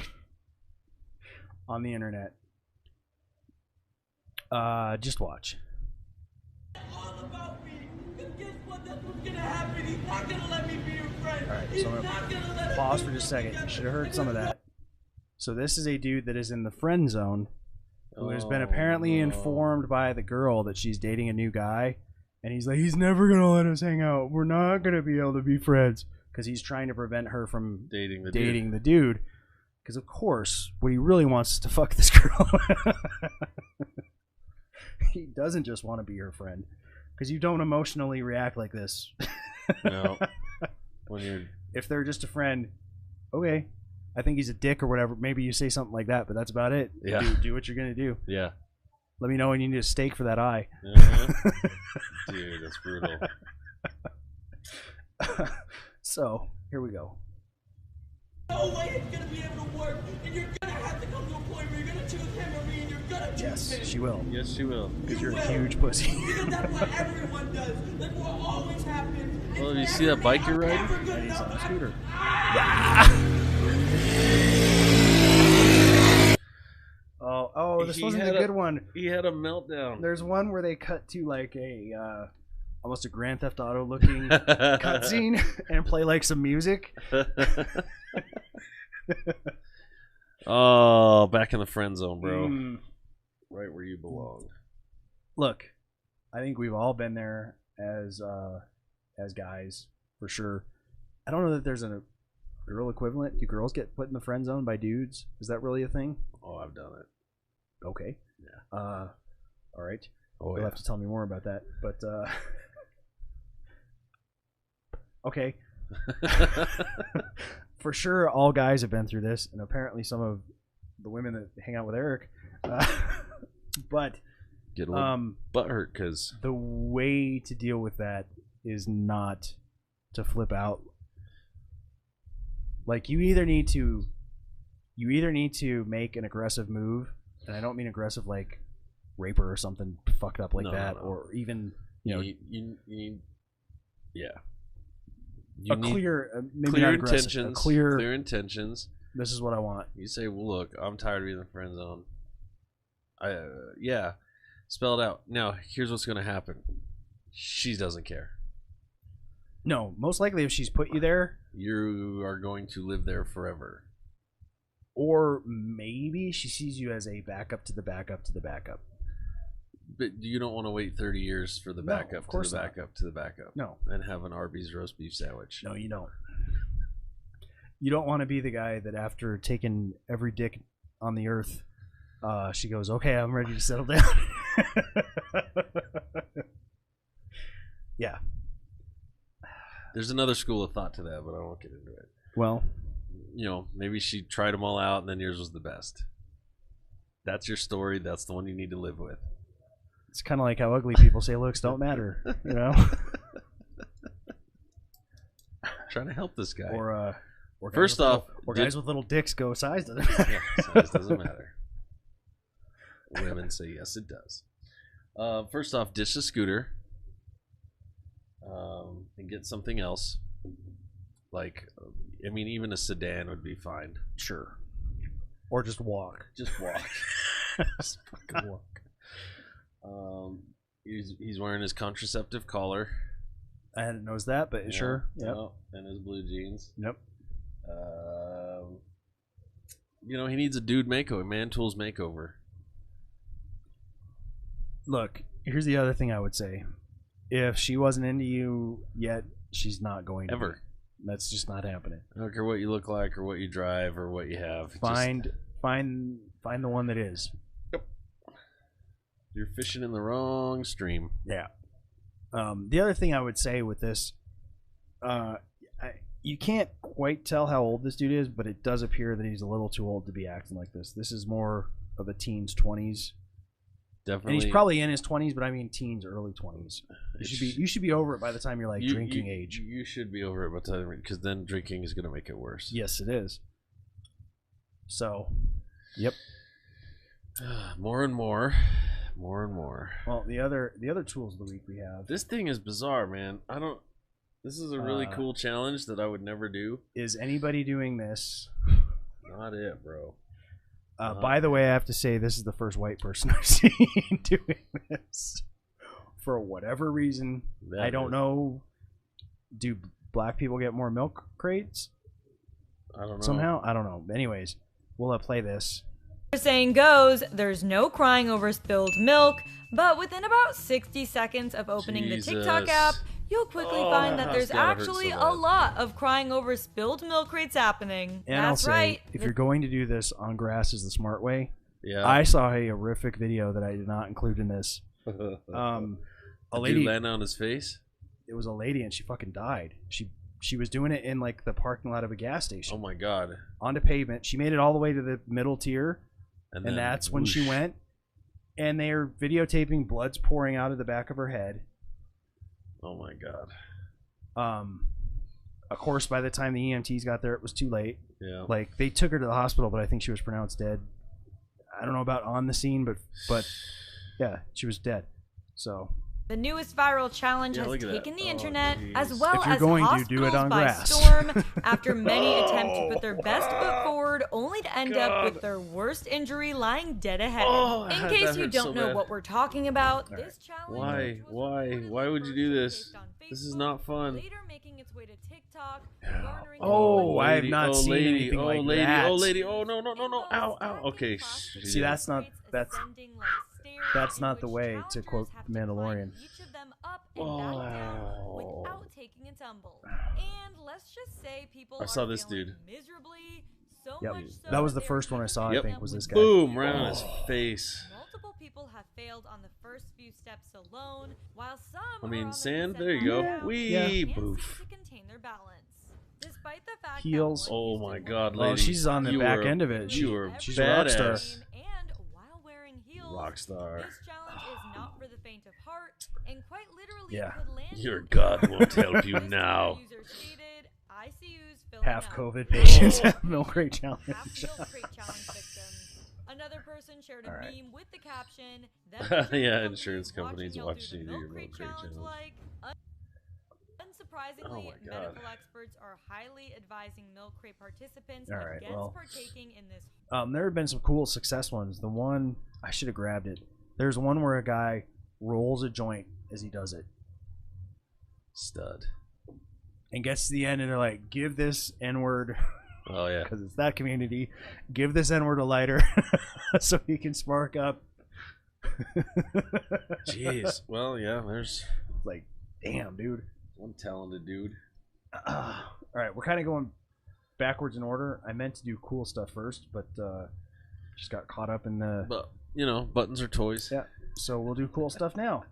on the internet. Just watch. All about me. Because guess what? That's what's gonna happen. He's not gonna let me be your friend. All right, He's so I'm not going gonna let to pause for just a second. You should have heard some of that. So this is a dude that is in the friend zone who has been apparently informed by the girl that she's dating a new guy. And he's like, he's never going to let us hang out. We're not going to be able to be friends. Because he's trying to prevent her from dating the dude. Because, of course, what he really wants is to fuck this girl. He doesn't just want to be her friend. Because you don't emotionally react like this. No. When you're... If they're just a friend, okay. I think he's a dick or whatever. Maybe you say something like that, but that's about it. Yeah. Do what you're going to do. Yeah. Let me know when you need a steak for that eye. Dude, that's brutal. So, here we go. No way it's gonna be able to work, and you're gonna have to come to a point where you're gonna choose him or me, and you're gonna choose Yes, him. she will. Yes, she will. Because you're will. a huge pussy. Because that's what everyone does. That's what always happens. Well, It's you see that never bike me. you're I'm riding? never good And he's on a enough. scooter. Oh, this He wasn't a had good one. He had a meltdown. There's one where they cut to like a almost a Grand Theft Auto looking cutscene and play like some music. Oh, back in the friend zone, bro. Right where you belong. Look, I think we've all been there as guys for sure. I don't know that there's a girl equivalent. Do girls get put in the friend zone by dudes? Is that really a thing? Oh, I've done it. Okay. Yeah. All right. Oh, You'll yeah. have to tell me more about that. But okay. For sure, all guys have been through this, and apparently some of the women that hang out with Eric. But Get a little butt hurt because the way to deal with that is not to flip out. Like you either need to make an aggressive move, and I don't mean aggressive like rape her or something fucked up like that, no. or even you need, yeah. a clear, maybe clear not aggressive, intentions. a clear intentions. This is what I want. You say, "Well, look, I'm tired of being in the friend zone." Yeah, spell it out. Now, here's what's going to happen. She doesn't care. No, most likely if she's put you there, You are going to live there forever. or maybe she sees you as a backup to the backup to the backup. But you don't want to wait 30 years for the No, backup of to course the not. backup to the backup. No, And have an Arby's roast beef sandwich. no, you don't. You don't want to be the guy that after taking every dick on the earth, she goes, "Okay, I'm ready to settle down." Yeah. There's another school of thought to that, but I won't get into it. Well, You know, maybe she tried them all out and then yours was the best. That's your story. That's the one you need to live with. it's kind of like how ugly people say looks don't matter, you know? Trying to help this guy. Or guys First with off, little, or guys with little dicks go size doesn't matter. Yeah, size doesn't matter. Women say yes, it does. First off, ditch the scooter and get something else. Like, I mean, even a sedan would be fine. Sure. Or just walk. Just walk. Just fucking walk. He's wearing his contraceptive collar. I hadn't noticed that, but sure. Yep. And his blue jeans. Yep. You know, he needs a dude makeover, man tools makeover. Look, here's the other thing I would say. If she wasn't into you yet, she's not going to Ever. be. That's just not happening. I don't care what you look like or what you drive or what you have. Find the one that is. You're fishing in the wrong stream. Yeah. The other thing I would say with this, you can't quite tell how old this dude is, but it does appear that he's a little too old to be acting like this. This is more of a teens, 20s. Definitely. And he's probably in his 20s, but I mean teens, early 20s. You should be over it by the time you're drinking age. You should be over it by the time, because then drinking is going to make it worse. Yes, it is. So, yep. More and more. More and more. Well, the other tools of the week we have. This thing is bizarre, man. This is a really cool challenge that I would never do. Is anybody doing this? Not it, bro. By the way, I have to say this is the first white person I've seen doing this. For whatever reason, I don't know. Do black people get more milk crates? I don't know. Somehow? I don't know. Anyways, we'll play this. The saying goes, there's no crying over spilled milk, but within about 60 seconds of opening the TikTok app, you'll quickly find that there's actually a lot of crying over spilled milk crates happening. And That's right. If you're going to do this on grass is the smart way. Yeah. I saw a horrific video that I did not include in this. A lady landed on his face. It was a lady, and she fucking died. She was doing it in like the parking lot of a gas station. Oh my god! Onto pavement. She made it all the way to the middle tier, and then, that's when she went. And they are videotaping blood's pouring out of the back of her head. Oh my god! Of course, by the time the EMTs got there, it was too late. Yeah. Like they took her to the hospital, but I think she was pronounced dead. I don't know about on the scene, but yeah, she was dead. So. The newest viral challenge has taken the internet as well as hospitals do it on by grass. storm after many attempt to put their best foot forward only to end up with their worst injury lying dead ahead. In case you don't know what we're talking about, this challenge Why would you do this? This is not fun. Later making its way to TikTok, Oh, I have not seen anything like that. Oh lady, oh no, ow, okay. See, that's not the way, to quote Mandalorian. Without taking a tumble. And let's just say people I saw this dude. Miserably, so yep. much so that was the first one I saw, I think, was this guy. Boom, right on his face. Multiple people have failed on the first few steps alone, while some I mean, are on the sand, descent there you go. back Wee, down and seem boof. to contain their balance. Despite the fact Heels. that Oh my god, Well, lady. she's on the You back were- end of it. She's a rock star. and while wearing heels, Rockstar. this challenge is not for the faint of heart, and quite literally Yeah. could land Your you God won't help you This now. user stated, ICUs filling Half up. COVID patients have milk crate challenge. Half milk crate challenge victims. Another person shared a All right. meme with the caption, Yeah, insurance companies watching you do your milk crate challenge. Like, unsurprisingly, Oh my God. medical experts are highly advising milk crate participants All right, against well. partaking in this. There have been some cool success ones. The one, I should have grabbed it. There's one where a guy rolls a joint as he does it. Stud. And gets to the end and they're like, give this N-word, Oh yeah. because it's that community, give this N-word a lighter so he can spark up. Jeez. Well, yeah. There's Like, damn, dude. one talented dude. All right, we're kind of going backwards in order. I meant to do cool stuff first, but just got caught up in the... But you know, buttons are toys. Yeah, so we'll do cool stuff now.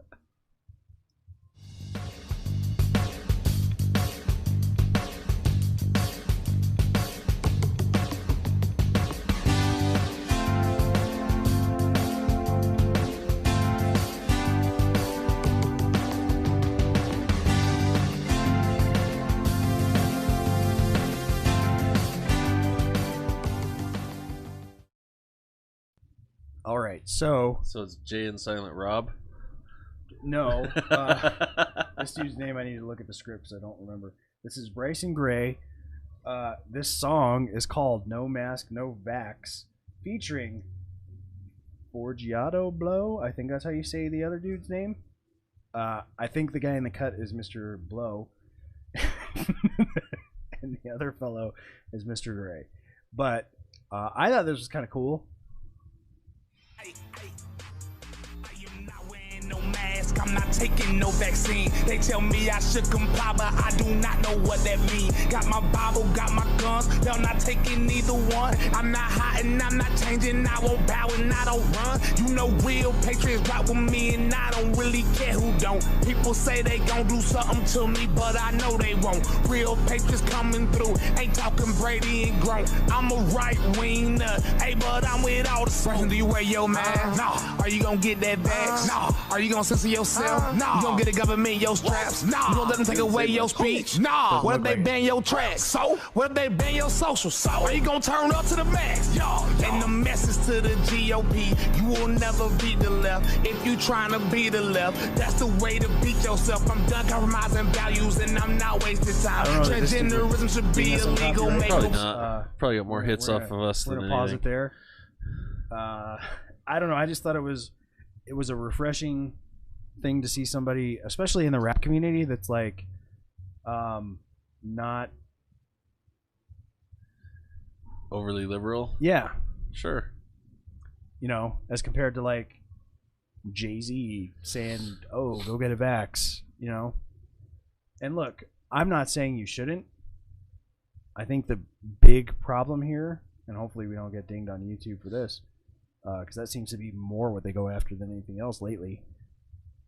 All right, so So it's Jay and Silent Rob. no, this dude's name I need to look at the script because I don't remember. This is Bryson Gray. This song is called "No Mask, No Vax," featuring Borgiato Blow. I think that's how you say the other dude's name. I think the guy in the cut is Mr. Blow, and the other fellow is Mr. Gray. But I thought this was kind of cool. No mask, I'm not taking no vaccine. They tell me I should comply, but I do not know what that means. Got my Bible, got my guns, y'all not taking either one. I'm not hiding, I'm not changing, I won't bow and I don't run. You know real patriots rock with me and I don't really care who don't. People say they gon' do something to me, but I know they won't. Real patriots coming through, ain't talking Brady and Gronk. I'm a right wing nut, hey, but I'm with all the smoke. Do you wear your mask? No. Are you gonna get that vax? No. Are you gonna censor yourself? No. You gon' get a government in your straps? No. You gon' let them take away your speech? No. What if they ban your tracks? So? What if they ban your social? So? Are you gon' turn up to the max? Yo. And the message to the GOP, you will never beat the left. If you trying to be the left, that's the way to beat yourself. I'm done compromising values and I'm not wasting time. Transgenderism should be illegal. Probably not. Probably got more hits off of us than anything. We're gonna pause it there. I don't know. I just thought it was a refreshing thing to see somebody, especially in the rap community, that's like not overly liberal. Yeah, sure. You know, as compared to like Jay-Z saying, "Oh, go get a vax," you know. And look, I'm not saying you shouldn't. I think the big problem here, and hopefully we don't get dinged on YouTube for this, because that seems to be more what they go after than anything else lately.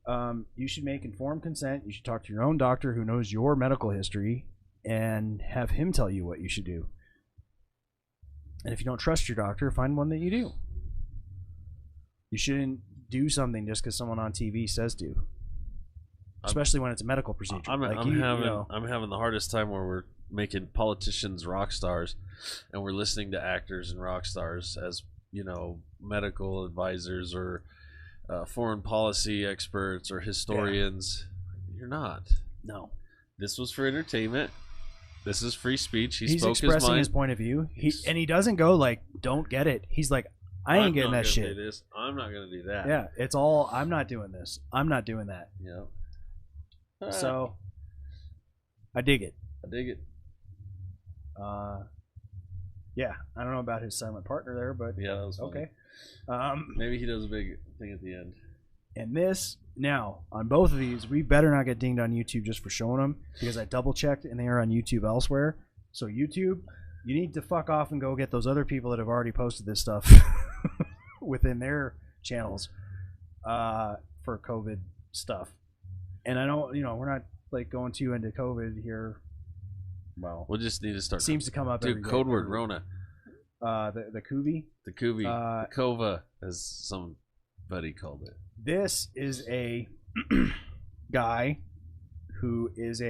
You should make informed consent. You should talk to your own doctor who knows your medical history and have him tell you what you should do. And if you don't trust your doctor, find one that you do. You shouldn't do something just because someone on TV says to, especially when it's a medical procedure. I'm having the hardest time where we're making politicians rock stars, and we're listening to actors and rock stars as, you know, medical advisors or foreign policy experts or historians. Yeah. You're not. No. This was for entertainment. This is free speech. He's expressing his point of view. He doesn't go like, "Don't get it." He's like, I ain't getting that shit. I'm not gonna do that. Yeah, it's all, I'm not doing this. I'm not doing that. Yeah. So I dig it. Yeah, I don't know about his silent partner there, but yeah, that was funny. Okay. Maybe he does a big thing at the end. And this, now, on both of these, we better not get dinged on YouTube just for showing them, because I double-checked and they are on YouTube elsewhere. So YouTube, you need to fuck off and go get those other people that have already posted this stuff within their channels for COVID stuff. And I don't, we're not like going too into COVID here. Well, we'll just need to start. Seems to come up. Dude, code word Rona. The Kuvi. The Kuvi. The Kova, as somebody called it. This is a guy who is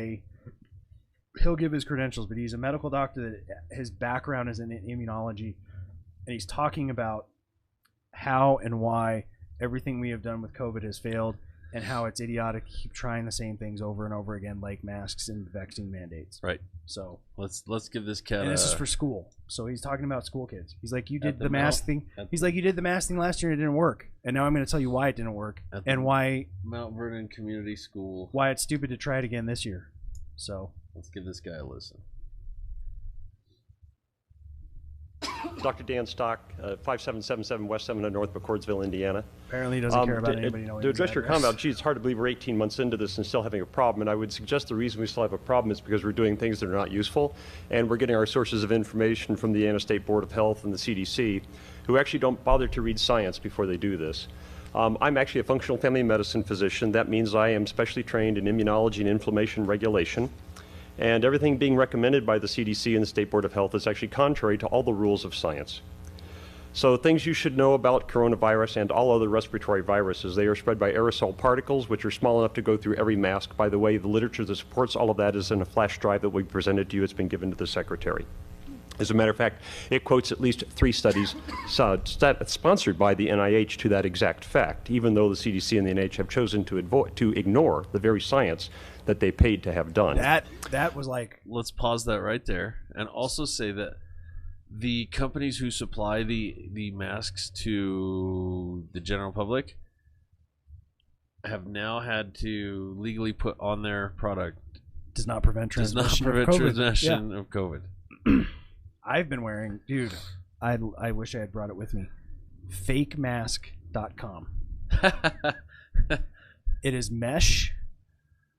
he'll give his credentials, but he's a medical doctor that his background is in immunology, and he's talking about how and why everything we have done with COVID has failed, and how it's idiotic to keep trying the same things over and over again, like masks and vaccine mandates. Right. So let's give this cat. And this is for school. So he's talking about school kids. He's like, you did the mask thing. He's like, you did the mask thing last year and it didn't work, and now I'm going to tell you why it didn't work and why Mount Vernon Community School. Why it's stupid to try it again this year. So let's give this guy a listen. Dr. Dan Stock, 5777 West 700 North McCordsville, Indiana. Apparently he doesn't care about anybody knowing. To address your comment, gee, it's hard to believe we're 18 months into this and still having a problem. And I would suggest the reason we still have a problem is because we're doing things that are not useful. And we're getting our sources of information from the Indiana State Board of Health and the CDC, who actually don't bother to read science before they do this. I'm actually a functional family medicine physician. That means I am specially trained in immunology and inflammation regulation. And everything being recommended by the CDC and the State Board of Health is actually contrary to all the rules of science. So things you should know about coronavirus and all other respiratory viruses: they are spread by aerosol particles, which are small enough to go through every mask. By the way, the literature that supports all of that is in a flash drive that we presented to you. It's been given to the Secretary. As a matter of fact, it quotes at least 3 studies sponsored by the NIH to that exact fact, even though the CDC and the NIH have chosen to ignore the very science that they paid to have done. That was like... Let's pause that right there and also say that the companies who supply the masks to the general public have now had to legally put on their product does not prevent transmission of COVID. I've been wearing, dude, I wish I had brought it with me, fakemask.com. It is mesh.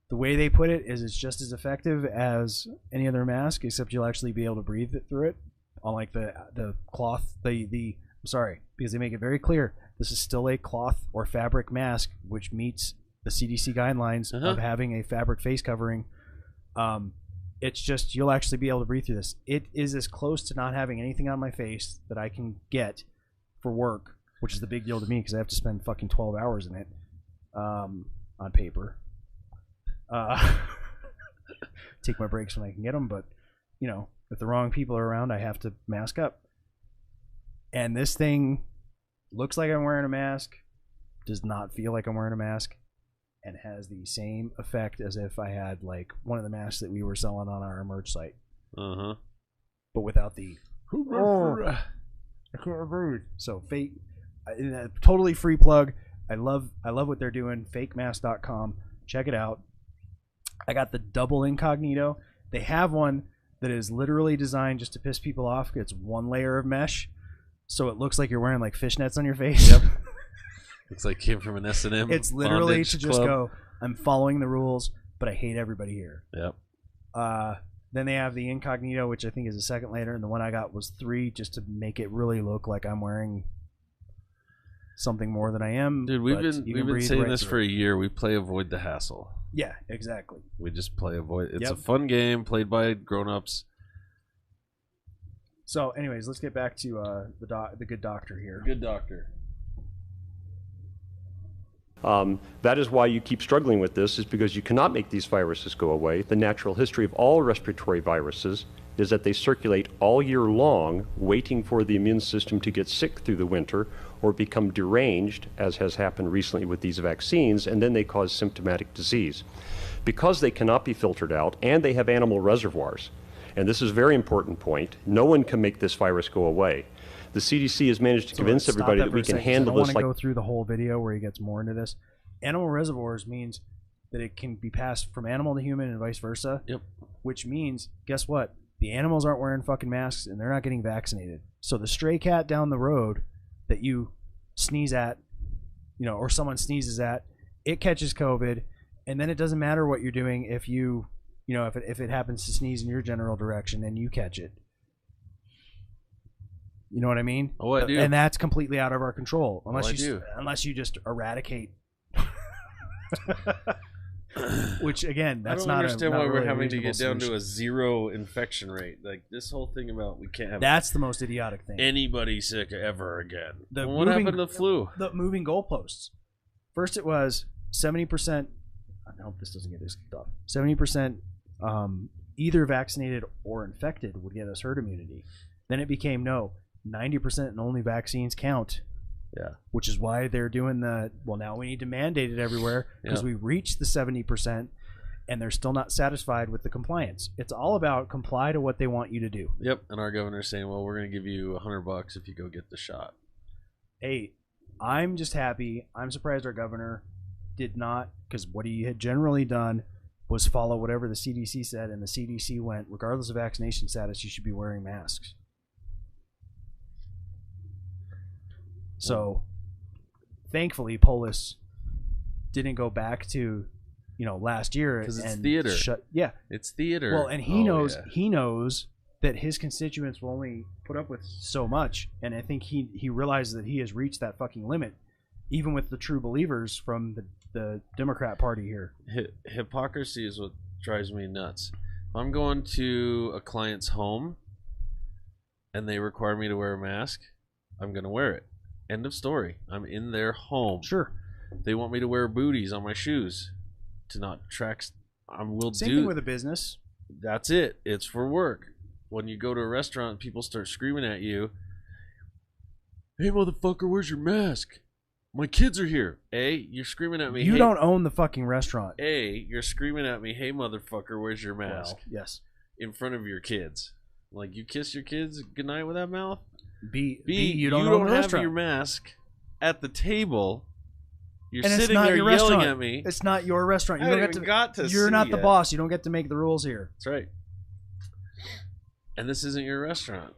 The way they put it is it's just as effective as any other mask, except you'll actually be able to breathe through it on like the cloth, I'm sorry, because they make it very clear this is still a cloth or fabric mask, which meets the CDC guidelines of having a fabric face covering. It's just, you'll actually be able to breathe through this. It is as close to not having anything on my face that I can get for work, which is the big deal to me because I have to spend fucking 12 hours in it. on paper. Take my breaks when I can get them, but you know, if the wrong people are around, I have to mask up. And this thing looks like I'm wearing a mask, does not feel like I'm wearing a mask, and has the same effect as if I had like one of the masks that we were selling on our merch site. But without the I can't breathe. So fake, totally free plug. I love what they're doing. Fakemask.com. Check it out. I got the double incognito. They have one that is literally designed just to piss people off. It's one layer of mesh, so it looks like you're wearing like fishnets on your face. Yep. Looks like it came from an S&M. It's literally to just go, I'm following the rules, but I hate everybody here. Yep. Then they have the incognito, which I think is a second layer, and the one I got was 3, just to make it really look like I'm wearing something more than I am. Dude, we've been saying this for a year. We play avoid the hassle. Yeah, exactly. We just play avoid. It's a fun game played by grown-ups. So, anyways, let's get back to the good doctor here. Good doctor. That is why you keep struggling with this, is because you cannot make these viruses go away. The natural history of all respiratory viruses is that they circulate all year long, waiting for the immune system to get sick through the winter or become deranged, as has happened recently with these vaccines, and then they cause symptomatic disease. Because they cannot be filtered out, and they have animal reservoirs, and this is a very important point, no one can make this virus go away. The CDC has managed to convince everybody that we can handle this. I don't want to go through the whole video where he gets more into this. Animal reservoirs means that it can be passed from animal to human and vice versa. Yep. Which means, guess what? The animals aren't wearing fucking masks and they're not getting vaccinated. So the stray cat down the road that you sneeze at, you know, or someone sneezes at, it catches COVID, and then it doesn't matter what you're doing if you know, if it happens to sneeze in your general direction and you catch it. You know what I mean? Oh, I do. And that's completely out of our control. Unless you just eradicate. Which again, that's I don't understand why we're having to get down solution. to a 0 infection rate. Like this whole thing about we can't have that's the most idiotic thing. Anybody sick ever again. What happened to the flu? The moving goalposts. First, it was 70%. I hope this doesn't get this kicked off. 70% either vaccinated or infected would get us herd immunity. Then it became 90% and only vaccines count. Yeah. Which is why they're doing now we need to mandate it everywhere because we reached the 70% and they're still not satisfied with the compliance. It's all about comply to what they want you to do. Yep. And our governor's saying, well, we're going to give you $100 if you go get the shot. Hey, I'm just happy. I'm surprised our governor did not, because what he had generally done was follow whatever the CDC said, and the CDC went, regardless of vaccination status, you should be wearing masks. So, thankfully, Polis didn't go back to, last year because it's and theater. It's theater. Well, and he knows that his constituents will only put up with so much, and I think he realizes that he has reached that fucking limit, even with the true believers from the Democrat Party here. Hypocrisy is what drives me nuts. If I'm going to a client's home and they require me to wear a mask, I'm going to wear it. End of story. I'm in their home. Sure. They want me to wear booties on my shoes to not track. Same thing with a business. That's it. It's for work. When you go to a restaurant, people start screaming at you. Hey, motherfucker, where's your mask? My kids are here. You're screaming at me. You don't own the fucking restaurant. You're screaming at me. Hey, motherfucker, where's your mask? Well, yes. In front of your kids. Like, you kiss your kids goodnight with that mouth? B, you don't have your mask at the table. You're and sitting there yelling restaurant. at me. It's not your restaurant. You I don't haven't get got to You're see not the yet. boss. You don't get to make the rules here. That's right. And this isn't your restaurant.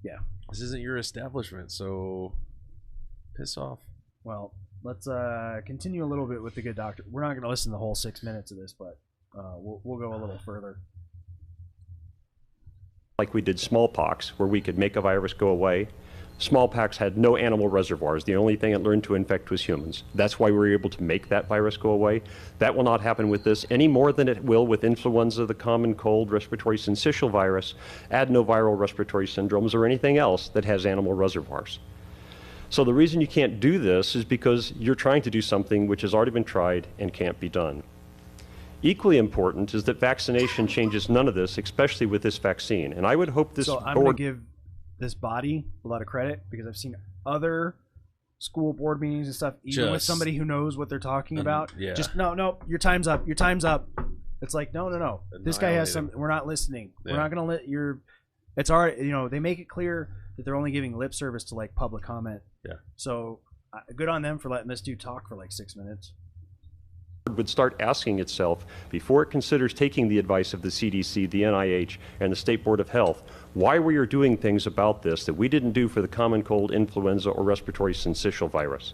Yeah. This isn't your establishment, so piss off. Well, let's continue a little bit with the good doctor. We're not going to listen to the whole 6 minutes of this, but we'll go a little further. Like we did smallpox, where we could make a virus go away. Smallpox had no animal reservoirs. The only thing it learned to infect was humans. That's why we were able to make that virus go away. That will not happen with this any more than it will with influenza, the common cold, respiratory syncytial virus, adenoviral respiratory syndromes, or anything else that has animal reservoirs. So the reason you can't do this is because you're trying to do something which has already been tried and can't be done. Equally important is that vaccination changes none of this, especially with this vaccine. And I would hope this So I'm going to give this body a lot of credit because I've seen other school board meetings and stuff, even with somebody who knows what they're talking about. Yeah. Just, no, your time's up. Your time's up. It's like, no. This guy has some, we're not listening. Yeah. We're not going to let your, it's already, you know, they make it clear that they're only giving lip service to like public comment. Yeah. So good on them for letting this dude talk for like 6 minutes. Would start asking itself, before it considers taking the advice of the CDC, the NIH, and the State Board of Health, why we are doing things about this that we didn't do for the common cold, influenza, or respiratory syncytial virus.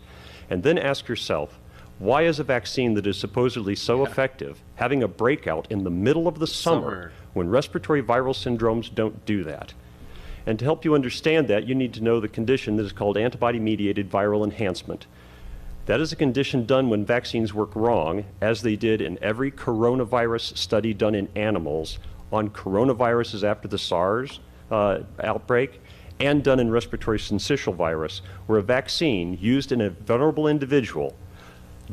And then ask yourself, why is a vaccine that is supposedly so effective having a breakout in the middle of the summer when respiratory viral syndromes don't do that? And to help you understand that, you need to know the condition that is called antibody-mediated viral enhancement. That is a condition done when vaccines work wrong, as they did in every coronavirus study done in animals on coronaviruses after the SARS outbreak, and done in respiratory syncytial virus, where a vaccine used in a vulnerable individual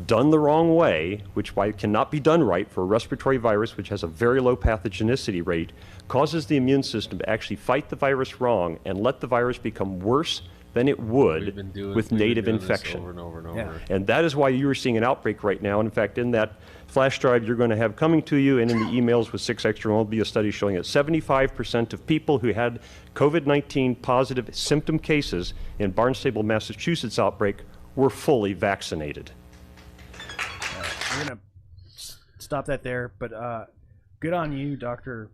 done the wrong way, which cannot be done right for a respiratory virus which has a very low pathogenicity rate, causes the immune system to actually fight the virus wrong and let the virus become worse than it would with native infection. Over and over and over. And that is why you are seeing an outbreak right now. And in fact, in that flash drive you're going to have coming to you and in the emails with 6 Extra will be a study showing that 75% of people who had COVID-19 positive symptom cases in Barnstable, Massachusetts outbreak were fully vaccinated. We're going to stop that there, but good on you, Dr.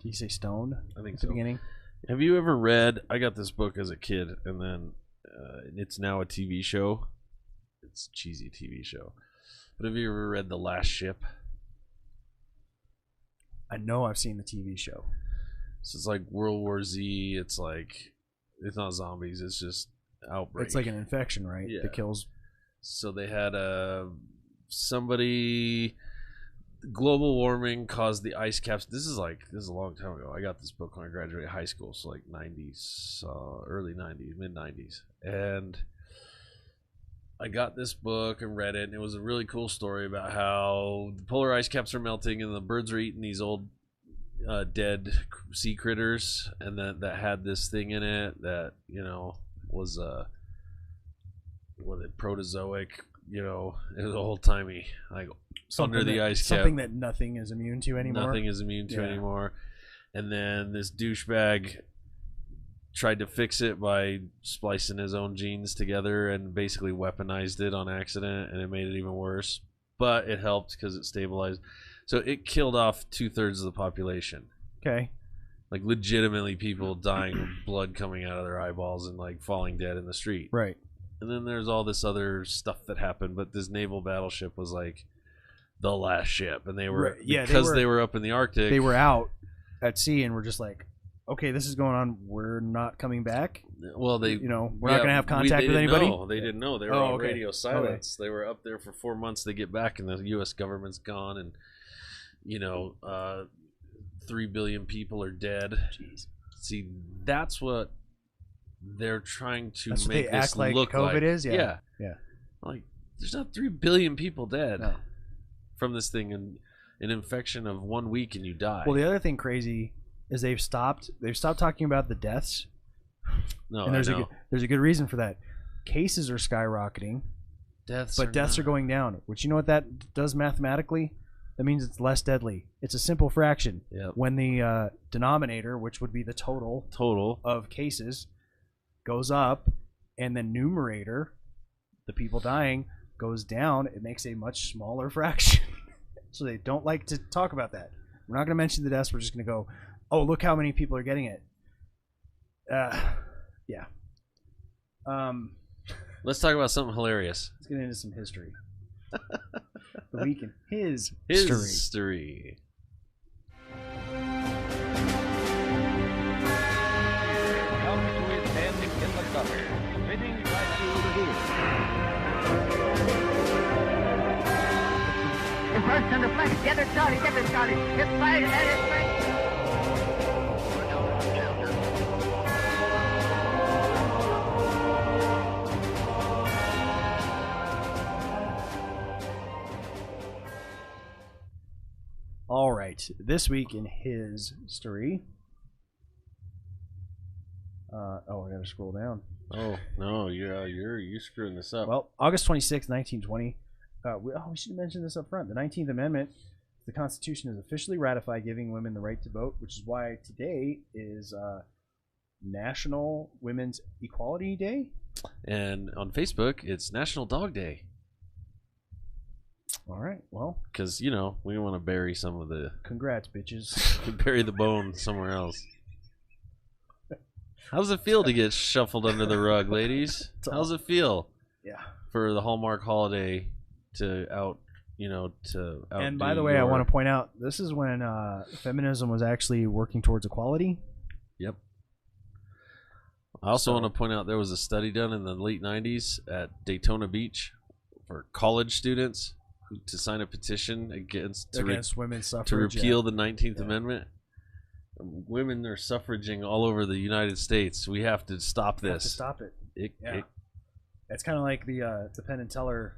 Did you say Stone? I think at so. the beginning? Have you ever read, I got this book as a kid, and then it's now a TV show. It's a cheesy TV show. But have you ever read The Last Ship? I know I've seen the TV show. So it's like World War Z. It's like, it's not zombies, it's just outbreak. It's like an infection, right? Yeah. That kills. So they had somebody... Global warming caused the ice caps. This is a long time ago. I got this book when I graduated high school, so like 90s, early 90s, mid 90s. And I got this book and read it, and it was a really cool story about how the polar ice caps are melting and the birds are eating these old dead sea critters, and that had this thing in it that, you know, was protozoic, you know, it was old timey, like under the ice cap. Something that nothing is immune to anymore. Nothing is immune to anymore. And then this douchebag tried to fix it by splicing his own genes together and basically weaponized it on accident, and it made it even worse. But it helped because it stabilized. So it killed off 2/3 of the population. Okay. Like legitimately people dying with blood coming out of their eyeballs and like falling dead in the street. Right. And then there's all this other stuff that happened, but this naval battleship was like the last ship, and they were they were up in the Arctic. They were out at sea, and we're just like, okay, this is going on. We're not coming back. Well, we're not going to have contact with anybody. No, they didn't know. They were on radio silence. Okay. They were up there for 4 months. They get back, and the U.S. government's gone, and 3 billion people are dead. Jeez. See, that's what they're trying to make this like look COVID like. is. Yeah. Like, there's not 3 billion people dead from this thing, and an infection of 1 week, and you die. Well, the other thing crazy is they've stopped talking about the deaths. No, and there's a good reason for that. Cases are skyrocketing, deaths are going down. Which, you know what that does mathematically? That means it's less deadly. It's a simple fraction. Yep. When the denominator, which would be the total of cases, goes up, and the numerator, the people dying, goes down, it makes a much smaller fraction. So they don't like to talk about that. We're not going to mention the deaths. We're just going to go, oh, look how many people are getting it. Yeah. Let's talk about something hilarious. Let's get into some history. The week in history. Comes to his end in the gutter, spinning right through the roof. The first on the flank, get it started. It's fired and it's fired. right, this week in history. I gotta scroll down. Oh no, you're screwing this up. Well, August 26, 1920. We should have mentioned this up front. The 19th Amendment, the Constitution is officially ratified, giving women the right to vote, which is why today is National Women's Equality Day. And on Facebook, it's National Dog Day. All right, well, because we want to bury some of the. Congrats, bitches. Bury the bone somewhere else. How does it feel to get shuffled under the rug, ladies? How does it feel? Yeah. For the Hallmark holiday to And by the way, I want to point out this is when feminism was actually working towards equality. Yep. I also want to point out there was a study done in the late 90s at Daytona Beach for college students to sign a petition against women's suffrage, to repeal the 19th Amendment. Women are suffraging all over the United States. We have to stop this. We have to stop it. It's kind of like the Penn and Teller.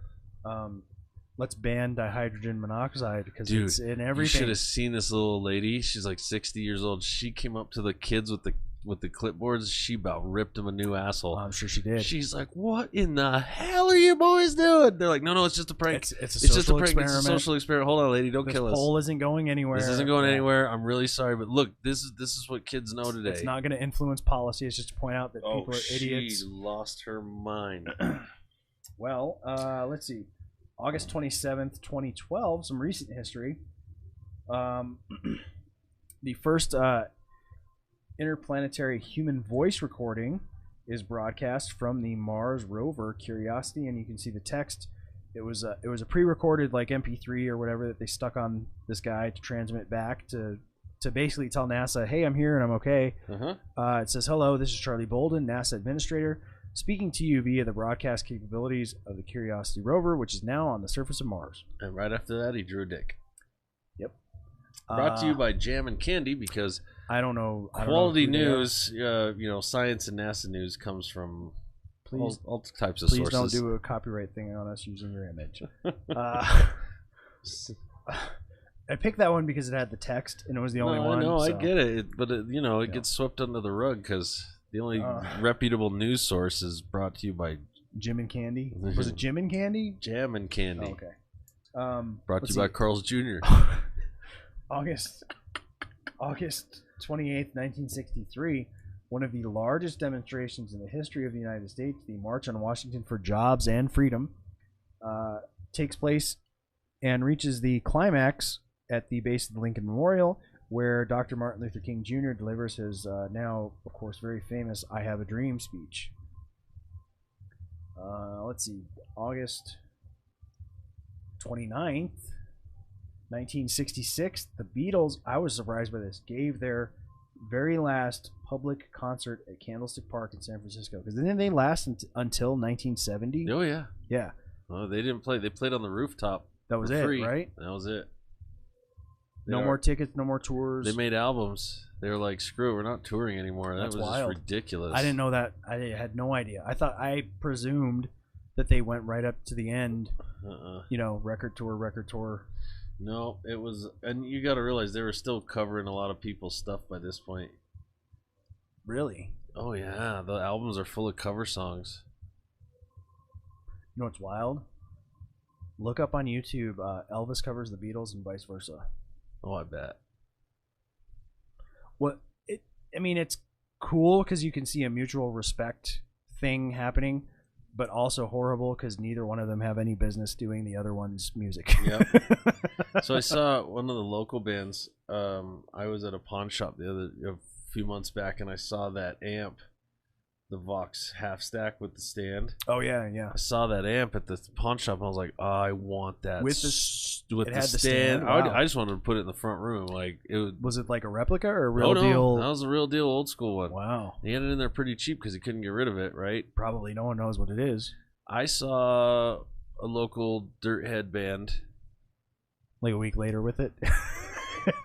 Let's ban dihydrogen monoxide because it's in everything. You should have seen this little lady. She's like 60 years old. She came up to the kids with the clipboards. She about ripped them a new asshole. I'm sure she did. She's like, "What in the hell are you boys doing?" They're like, "No, it's just a prank. It's just a prank. Experiment. It's a social experiment. Hold on, lady, don't kill us. This poll isn't going anywhere. This isn't going anywhere. I'm really sorry, but look, this is what kids know today. It's not going to influence policy. It's just to point out that people are idiots." She lost her mind. Well, let's see. August 27th, 2012, some recent history. The first interplanetary human voice recording is broadcast from the Mars rover Curiosity, and you can see the text. It was a pre-recorded like MP3 or whatever that they stuck on this guy to transmit back to basically tell NASA, "Hey, I'm here and I'm okay." It says, "Hello, this is Charlie Bolden, NASA administrator, speaking to you via the broadcast capabilities of the Curiosity rover, which is now on the surface of Mars." And right after that, he drew a dick. Yep. Brought to you by Jam and Candy, because I don't know. Quality news, science and NASA news comes from all types of sources. Please don't do a copyright thing on us using your image. I picked that one because it had the text, and it was the only one. No, I get it, but it gets swept under the rug because the only reputable news source is brought to you by Jim and Candy. Was it Jim and Candy? Jam and Candy. Oh, okay. Brought to you by Carl's Jr. August 28th, 1963, one of the largest demonstrations in the history of the United States, the March on Washington for Jobs and Freedom, takes place and reaches the climax at the base of the Lincoln Memorial, where Dr. Martin Luther King Jr. delivers his now, of course, very famous "I Have a Dream" speech. Let's see, August 29th, 1966, the Beatles, I was surprised by this, gave their very last public concert at Candlestick Park in San Francisco. Because didn't they last until 1970? Oh, yeah. Yeah. Well, they didn't play. They played on the rooftop. That was it, right? That was it. No more tickets, no more tours. They made albums. They were like, screw it, we're not touring anymore. That was wild. Just ridiculous. I didn't know that. I had no idea. I presumed that they went right up to the end. Record tour. No, it was, and you got to realize they were still covering a lot of people's stuff by this point. Really? Oh yeah, the albums are full of cover songs. You know what's wild? Look up on YouTube. Elvis covers the Beatles and vice versa. Oh, I bet. It's cool because you can see a mutual respect thing happening, but also horrible because neither one of them have any business doing the other one's music. Yep. So I saw one of the local bands. I was at a pawn shop a few months back, and I saw that amp, the Vox half stack with the stand. Oh yeah. I saw that amp at the pawn shop, and I was like, oh, I want that with the stand. Wow. I just wanted to put it in the front room. Like was it like a replica or a real deal? No, that was a real deal, old school one. Wow. He had it in there pretty cheap because he couldn't get rid of it, right? Probably no one knows what it is. I saw a local Dirthead band like a week later with it.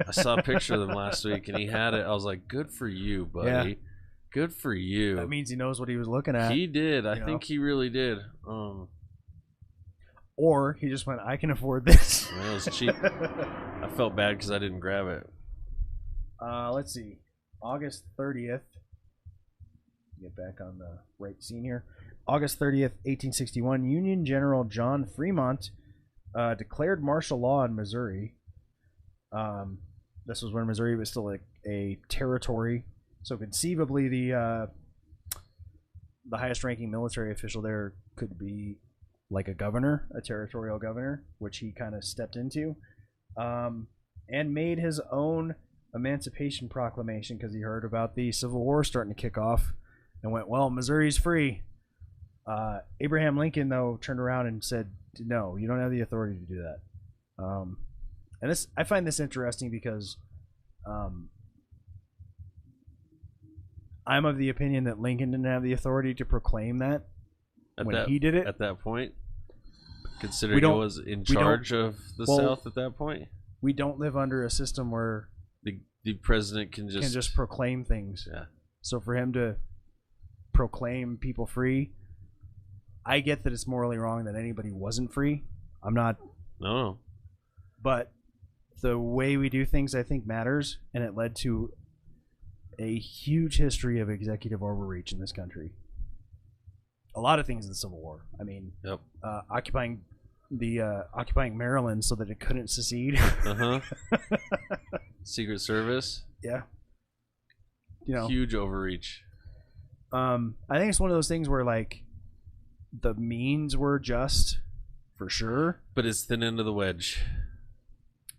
I saw a picture of them last week, and he had it. I was like, good for you, buddy. Yeah. Good for you. That means he knows what he was looking at. He did. I think he really did. Or he just went, I can afford this. Well, it was cheap. I felt bad because I didn't grab it. Let's see. August 30th. Get back on the right scene here. August 30th, 1861, Union General John Fremont declared martial law in Missouri. This was when Missouri was still a territory. So conceivably, the highest-ranking military official there could be like a governor, a territorial governor, which he kind of stepped into, and made his own Emancipation Proclamation because he heard about the Civil War starting to kick off and went, well, Missouri's free. Abraham Lincoln, though, turned around and said, no, you don't have the authority to do that. And this, I find this interesting because I'm of the opinion that Lincoln didn't have the authority to proclaim that he did it. At that point, considering he was in charge of the South at that point. We don't live under a system where the president can just proclaim things. Yeah. So for him to proclaim people free, I get that it's morally wrong that anybody wasn't free. I'm not. No. But the way we do things, I think, matters, and it led to a huge history of executive overreach in this country. A lot of things in the Civil War. I mean, occupying Maryland so that it couldn't secede. Secret Service. Yeah. Huge overreach. I think it's one of those things where like the means were just for sure, but it's thin end of the wedge.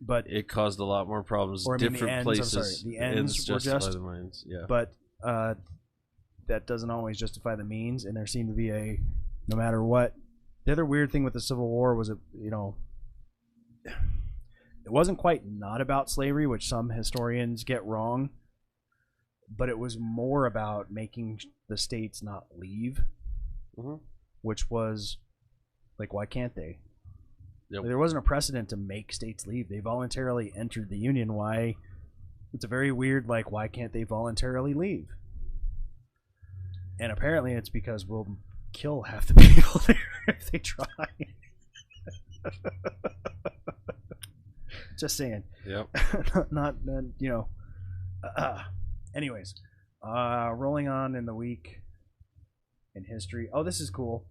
But it caused a lot more problems. Different places. The ends were just the means. Yeah. But that doesn't always justify the means, and there seemed to be no matter what. The other weird thing with the Civil War was it wasn't quite not about slavery, which some historians get wrong, but it was more about making the states not leave, which was like, why can't they? Yep. There wasn't a precedent to make states leave. They voluntarily entered the Union. Why? It's a very weird, like, why can't they voluntarily leave? And apparently it's because we'll kill half the people there if they try. Just saying. Yep. not anyways, rolling on in the week in history. Oh, this is cool.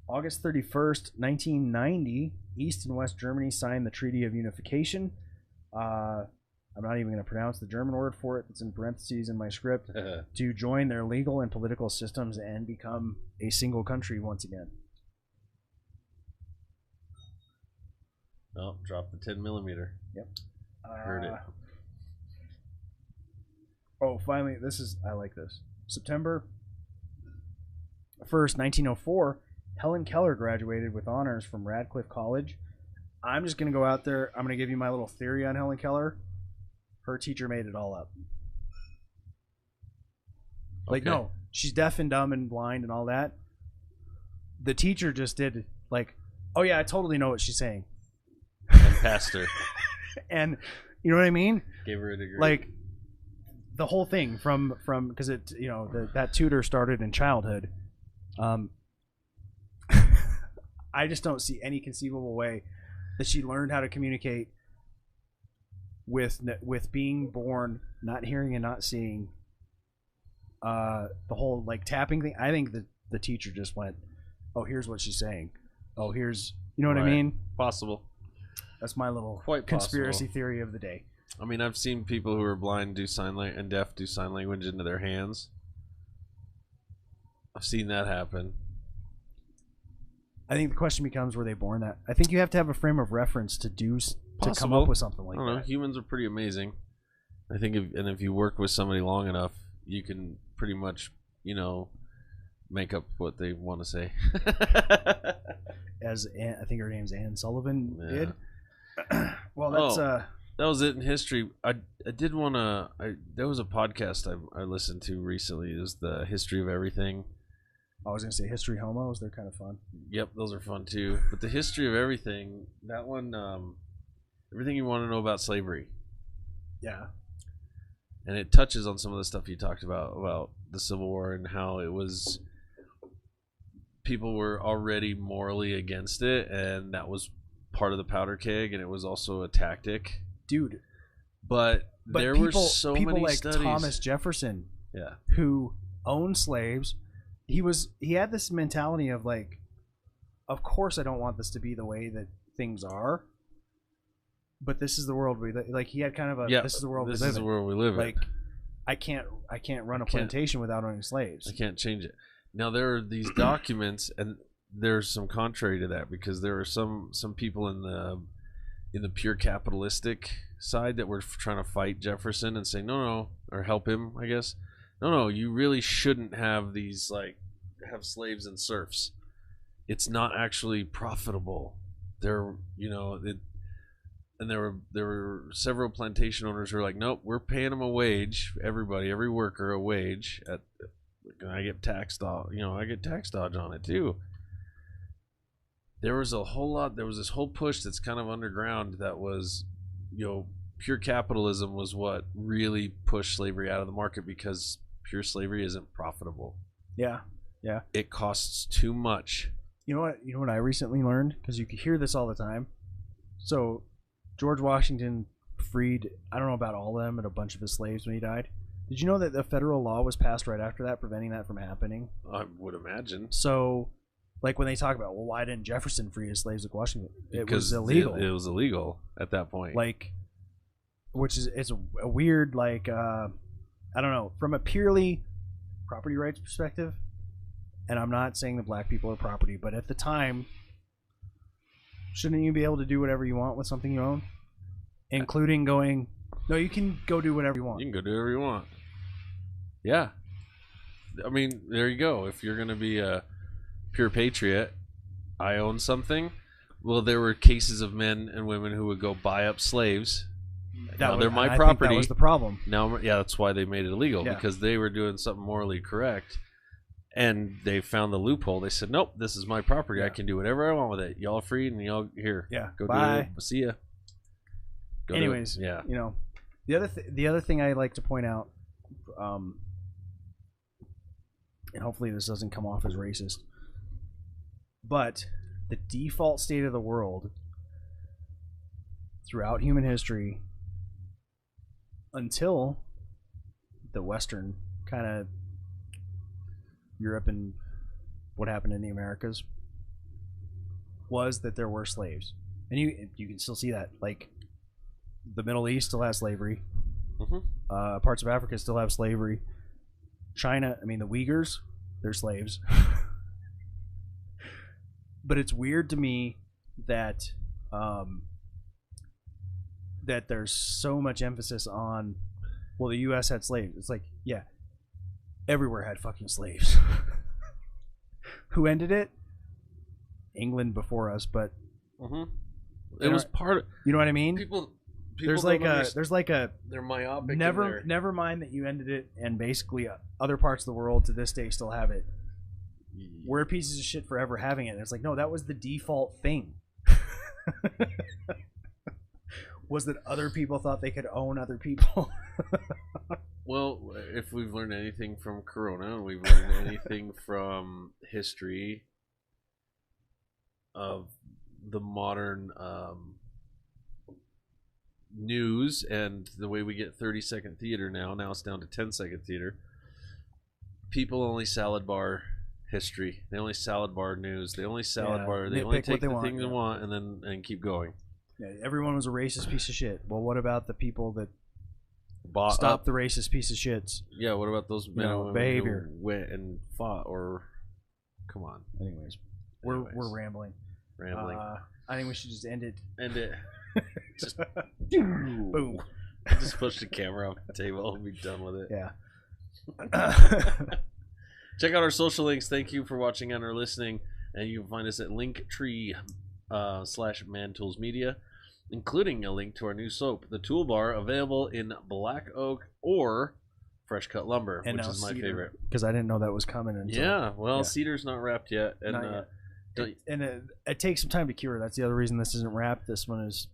August 31st, 1990, East and West Germany signed the Treaty of Unification. I'm not even going to pronounce the German word for it. It's in parentheses in my script. To join their legal and political systems and become a single country once again. Oh, drop the 10mm. Yep. Heard it. Oh, finally, I like this. September 1st, 1904, Helen Keller graduated with honors from Radcliffe College. I'm just going to go out there. I'm going to give you my little theory on Helen Keller. Her teacher made it all up. Like, no, she's deaf and dumb and blind and all that. The teacher just did, like, oh, yeah, I totally know what she's saying. And passed her. And, you know what I mean? Gave her a degree. Like, the whole thing from because it, that tutor started in childhood. I just don't see any conceivable way that she learned how to communicate with being born, not hearing and not seeing. The whole like tapping thing. I think that the teacher just went, "Oh, here's what she's saying. Oh, here's you know what I mean." Possible. That's my little Quite conspiracy possible. theory of the day. I mean, I've seen people who are blind do sign language and deaf do sign language into their hands. I've seen that happen. I think the question becomes, were they born that? I think you have to have a frame of reference to come up with something like I don't know. that. Humans are pretty amazing. I think, if you work with somebody long enough, you can pretty much, make up what they want to say. As I think her name's Anne Sullivan did. Well, that's that was it in history. I did want to. There was a podcast I listened to recently. It was the History of Everything. I was gonna say History Homos. They're kind of fun. Yep, those are fun too. But the History of Everything, that one, everything you want to know about slavery. Yeah. And it touches on some of the stuff you talked about the Civil War and how it was people were already morally against it, and that was part of the powder keg, and it was also a tactic, dude. But there were so people many like studies. Thomas Jefferson, yeah, who owned slaves. He had this mentality of like, of course I don't want this to be the way that things are, but this is the world we live. Like he had kind of a this is the world we live in. This is the world we live in. Like I can't run a plantation without owning slaves. I can't change it. Now there are these documents, and there's some contrary to that, because there are some people in the pure capitalistic side that were trying to fight Jefferson and say no, or help him, I guess. No, you really shouldn't have these, like, have slaves and serfs. It's not actually profitable. And there were several plantation owners who were like, nope, we're paying them a wage, every worker a wage. I get tax dodge, I get tax dodge on it too. There was this whole push that's kind of underground that was, pure capitalism was what really pushed slavery out of the market, because pure slavery isn't profitable. Yeah. It costs too much. You know what I recently learned? Because you could hear this all the time. So George Washington freed, I don't know about all of them, but a bunch of his slaves when he died. Did you know that the federal law was passed right after that, preventing that from happening? I would imagine. So, like when they talk about, well, why didn't Jefferson free his slaves like Washington? It was illegal. It was illegal at that point. Like, it's a weird, like, I don't know, from a purely property rights perspective, and I'm not saying that black people are property, but at the time, shouldn't you be able to do whatever you want with something you own? Including going, no, you can go do whatever you want. You can go do whatever you want. Yeah. I mean, there you go. If you're going to be a pure patriot, I own something. Well, there were cases of men and women who would go buy up slaves. Now they're my property. I think that was the problem. Now, yeah, that's why they made it illegal, because they were doing something morally correct. And they found the loophole. They said, nope, this is my property. I can do whatever I want with it. Y'all free, and y'all here. Yeah, go bye. Do it. See ya. Anyways, the other thing I like to point out, and hopefully this doesn't come off as racist, but the default state of the world throughout human history, until the Western kind of Europe and what happened in the Americas, was that there were slaves, and you can still see that. Like the Middle East still has slavery. Mm-hmm. Parts of Africa still have slavery. China, I mean the Uyghurs, they're slaves. But it's weird to me that that there's so much emphasis on, well, the U.S. had slaves. It's like, yeah, everywhere had fucking slaves. Who ended it? England before us, but it was part of, you know what I mean? People there's like a they're myopic. Never mind that you ended it, and basically other parts of the world to this day still have it. We're pieces of shit for ever having it. And it's like, no, that was the default thing. Was that other people thought they could own other people. Well, if we've learned anything from Corona, and we've learned anything from history of the modern news and the way we get 30-second theater now it's down to 10-second theater. People only salad bar history. They only salad bar news. They only salad bar. They only take the thing they want and keep going. Yeah, everyone was a racist piece of shit. Well, what about the people that stop the racist piece of shits? Yeah, what about those men and women behavior who went and fought? Or come on. Anyways, we're rambling. I think we should just end it. Just boom. Just push the camera off the table and be done with it. Yeah. Check out our social links. Thank you for watching and or listening. And you can find us at Linktree /ManToolsMedia, including a link to our new soap, the Toolbar, available in black oak or fresh cut lumber, and which is my favorite. Because I didn't know that was coming. Until, cedar's not wrapped yet, and it takes some time to cure. That's the other reason this isn't wrapped. This one is,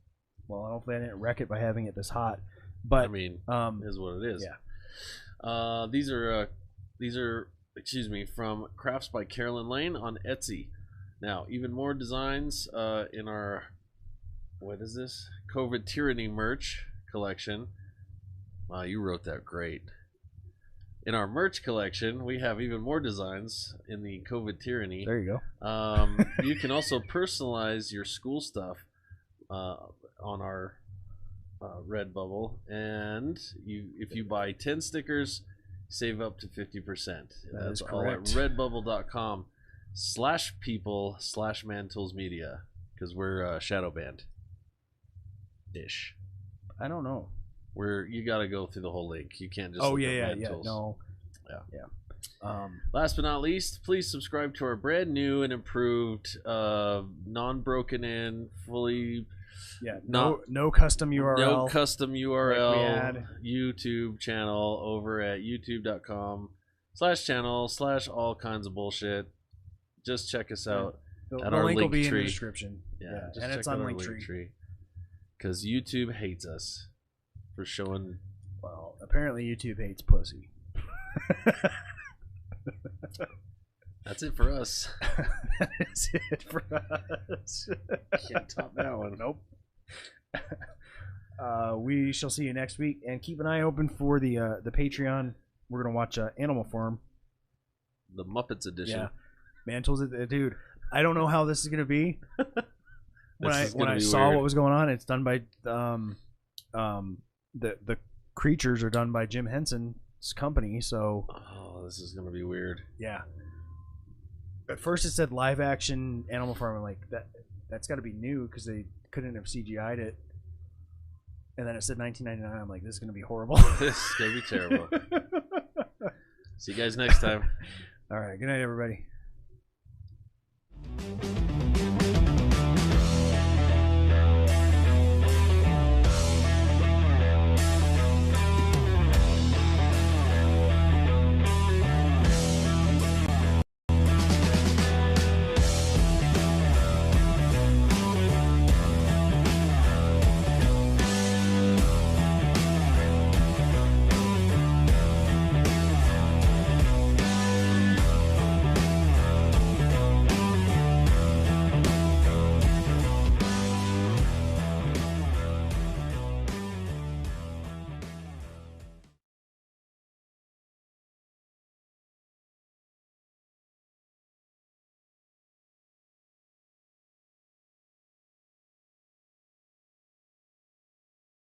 well, hopefully I didn't wreck it by having it this hot. But I mean, is what it is. Yeah. These are from Crafts by Carolyn Lane on Etsy. Now, even more designs in our, what is this? COVID Tyranny merch collection. Wow, you wrote that great. In our merch collection, we have even more designs in the COVID Tyranny. There you go. You can also personalize your school stuff on our Redbubble, and if you buy 10 stickers, save up to 50%. That's all at redbubble.com/people/mantoolsmedia, because we're shadow banned ish. I don't know. You got to go through the whole link. You can't just no. Last but not least, please subscribe to our brand new and improved, non-broken in, fully no custom URL. No custom URL like we had. YouTube channel over at youtube.com/channel/all kinds of bullshit. Just check us out. The our link will be in the tree. description. Yeah, and it's on Linktree. Because YouTube hates us for showing. Well, apparently YouTube hates pussy. That's it for us. That is it for us. Can't top that one. Nope. We shall see you next week, and keep an eye open for the Patreon. We're gonna watch Animal Farm, the Muppets edition. Yeah, Mantles, dude. I don't know how this is gonna be. when I saw weird. what was going on, it's done by the creatures are done by Jim Henson's company. So this is gonna be weird. Yeah. At first it said live action Animal Farm. I'm like, that's got to be new because they couldn't have CGI'd it. And then it said 1999. I'm like, this is gonna be horrible. This is gonna be terrible. See you guys next time. All right. Good night, everybody.